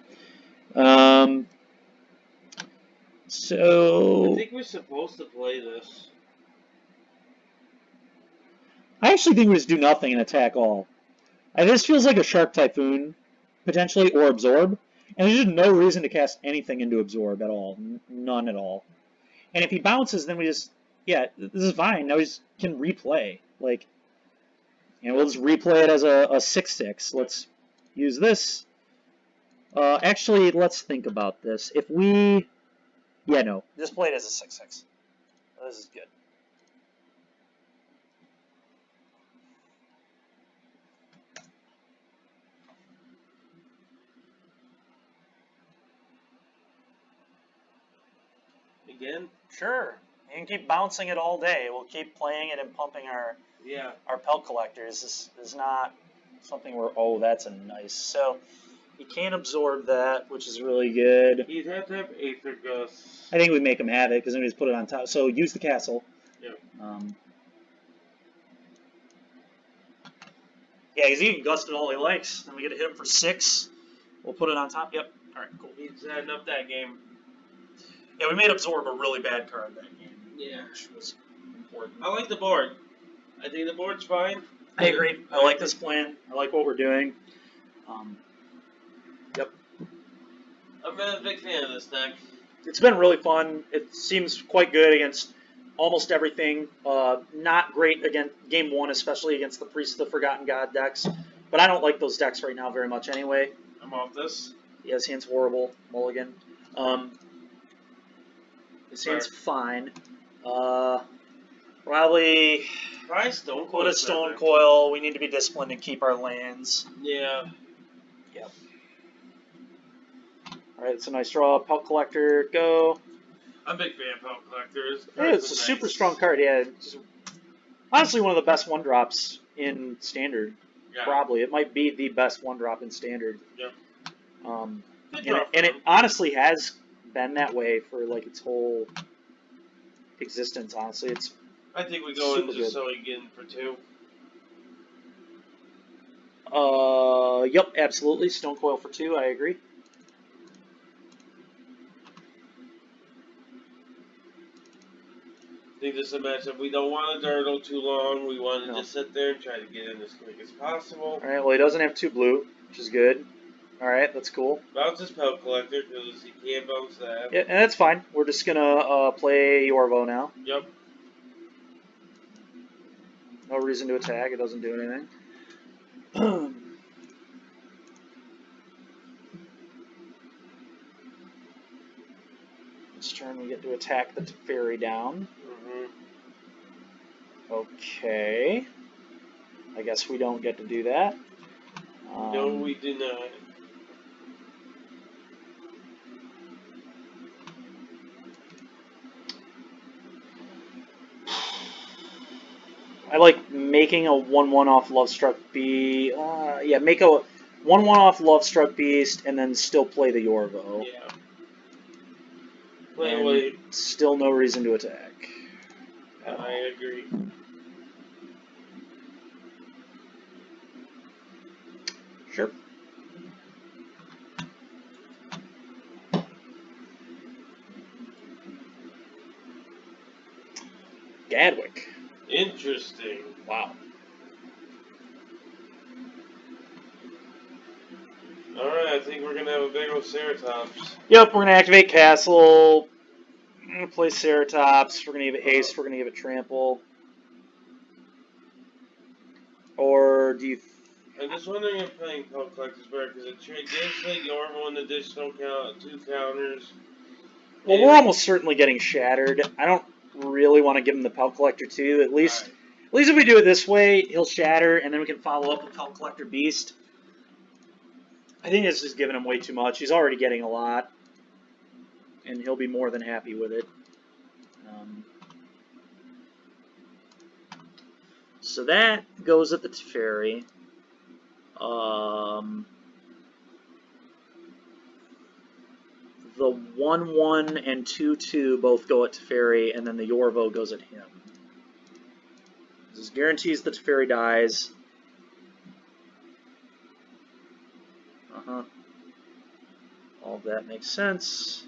So I think we're supposed to play this. I actually think we just do nothing and attack all. This feels like a Shark Typhoon, potentially, or Absorb. And there's just no reason to cast anything into Absorb at all. None at all. And if he bounces, then we just, yeah, this is fine. Now we just can replay. Like, you know, we'll just replay it as a 6/6. Let's use this. Actually, let's think about this. If we, yeah, no, just play it as a 6/6. This is good. Again? Sure. You can keep bouncing it all day. We'll keep playing it and pumping our Pelt Collectors. This is not something where, oh, that's a nice. So you can't absorb that, which is really good. You'd have to have Aether Gust. I think we make him have it because then we just put it on top. So use the castle. Yep. Yeah, because he can gust it all he likes. Then we get to hit him for 6. We'll put it on top. Yep. All right, cool. He's setting up that game. Yeah, we made Absorb a really bad card that game. Yeah. Which was important. I like the board. I think the board's fine. I agree. I like this plan. I like what we're doing. Yep. I'm a big fan of this deck. It's been really fun. It seems quite good against almost everything. Not great against game 1, especially against the Priest of the Forgotten God decks. But I don't like those decks right now very much anyway. I'm off this. Yeah, his hand's horrible. Mulligan. His hand's fine. Probably Stone Coil. put a Stone Coil. We need to be disciplined and keep our lands. Yeah. Yep. Alright, it's a nice draw. Pelt Collector, go. I'm a big fan of Pelt Collectors. Yeah, it's a super strong card. Yeah, Honestly, one of the best one drops in Standard. Yeah. Probably. It might be the best one drop in Standard. Yep. Good And, draw it, for and it him. honestly has been that way for like its whole existence, honestly. It's I think we go super in just good. so he get in for 2. Yep, absolutely. Stone Coil for 2, I agree. I think this is a matchup we don't want to durdle too long. We want to No. just sit there and try to get in as quick as possible. Alright, well, he doesn't have 2 blue, which is good. Alright, that's cool. Bounce his Pelt Collector because he can't bounce that. Yeah, and that's fine. We're just gonna play Yorvo now. Yep. No reason to attack. It doesn't do anything. This turn we get to attack the Teferi down. Okay. I guess we don't get to do that. No, we do not. I like making a 1/1 off Lovestruck Beast. Yeah, make a 1/1 off Lovestruck Beast and then still play the Yorvo. Yeah. Play And away. still no reason to attack. I agree. Sure. Gadwick. Interesting. Wow. Alright, I think we're going to have a big old Ceratops. Yep, we're going to activate Castle. We're going to play Ceratops. We're going to give it Haste. We're going to give it Trample. Or do you... I'm just wondering if playing Pelt Collector is better because it gives the Yorvo an additional 2 counters. Well, we're almost certainly getting Shattered. I don't really want to give him the Pelt Collector too. At least if we do it this way, he'll Shatter, and then we can follow up with Pelt Collector Beast. I think it's just giving him way too much. He's already getting a lot, and he'll be more than happy with it. So that goes at the Teferi. The 1/1 and 2/2 both go at Teferi, and then the Yorvo goes at him. This guarantees the Teferi dies. All of that makes sense.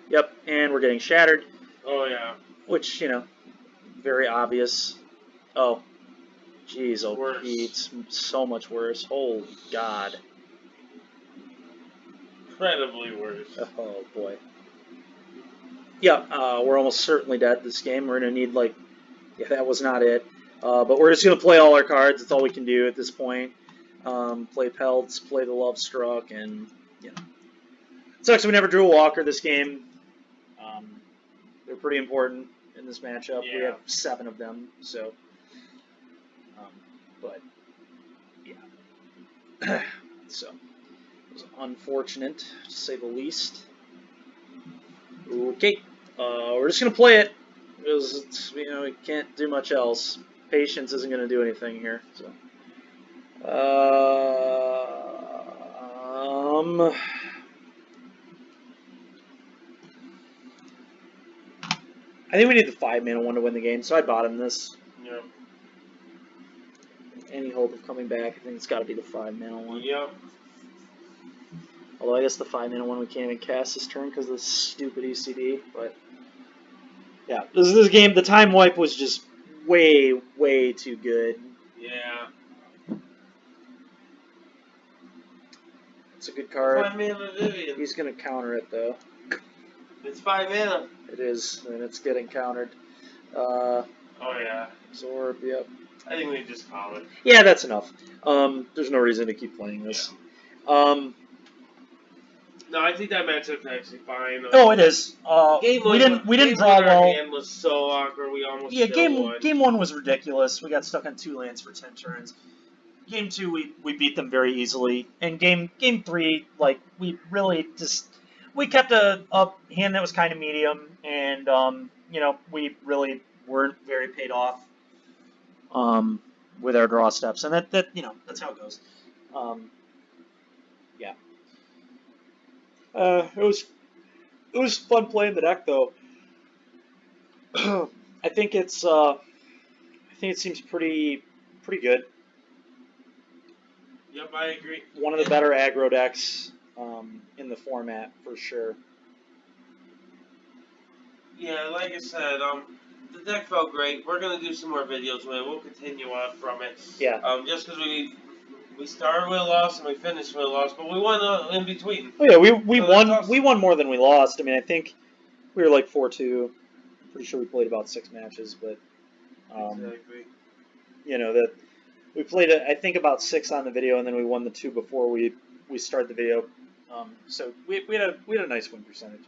Yep, and we're getting Shattered. Oh, yeah. Which, very obvious. Oh. Jeez, oh, Worse. It's so much worse. Holy God. Incredibly worse. Oh, boy. Yeah, we're almost certainly dead this game. We're going to need, yeah, that was not it. But we're just going to play all our cards. That's all we can do at this point. Play Pelts, play the Love Struck, and, It sucks we never drew a Walker this game. They're pretty important in this matchup. Yeah. We have 7 of them, so... but, yeah. So, it was unfortunate, to say the least. Okay, we're just going to play it, because, we can't do much else. Patience isn't going to do anything here, so... I think we need the 5-mana one to win the game, so I bottom this. Yep. Any hope of coming back, I think it's got to be the 5-mana one. Yep. Although I guess the 5-mana one we can't even cast this turn because of the stupid ECD, but... Yeah, this game, the time wipe was just way, way too good. Yeah. It's a good card. 5-mana Vivian. He's going to counter it, though. It's 5 mana. It is, and it's getting countered. Oh, yeah. Absorb, yep. I think we just call it. Yeah, that's enough. There's no reason to keep playing this. Yeah. No, I think that matchup's actually fine. Oh, it is. Game we didn't draw our well. hand was so awkward. We almost won. Game 1 was ridiculous. We got stuck on 2 lands for 10 turns. Game 2, we beat them very easily. And game 3, we really just... we kept a hand that was kind of medium, and you know, we really weren't very paid off with our draw steps, and that you know, that's how it goes. Yeah, it was fun playing the deck though. I think I think it seems pretty good. Yep, I agree. One of the better aggro decks in the format for sure. Yeah, like I said, the deck felt great. We're gonna do some more videos with it. We'll continue on from it. Yeah. Just because we started with a loss and we finished with a loss, but we won in between. Oh yeah, we So won awesome. we won more than we lost. I mean, I think we were like 4-2. Pretty sure we played about 6 matches, but Exactly. you know that we played I think about 6 on the video, and then we won the 2 before we started the video. So we had a nice win percentage.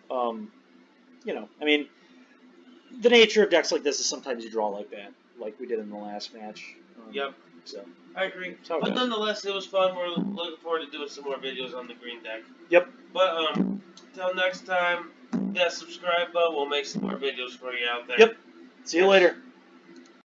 You know, I mean, the nature of decks like this is sometimes you draw like that, like we did in the last match. Yep. So I agree. that's how it But goes. nonetheless, it was fun. We're looking forward to doing some more videos on the green deck. Yep. But till next time, that subscribe button. We'll make some more videos for you out there. Yep. See you later.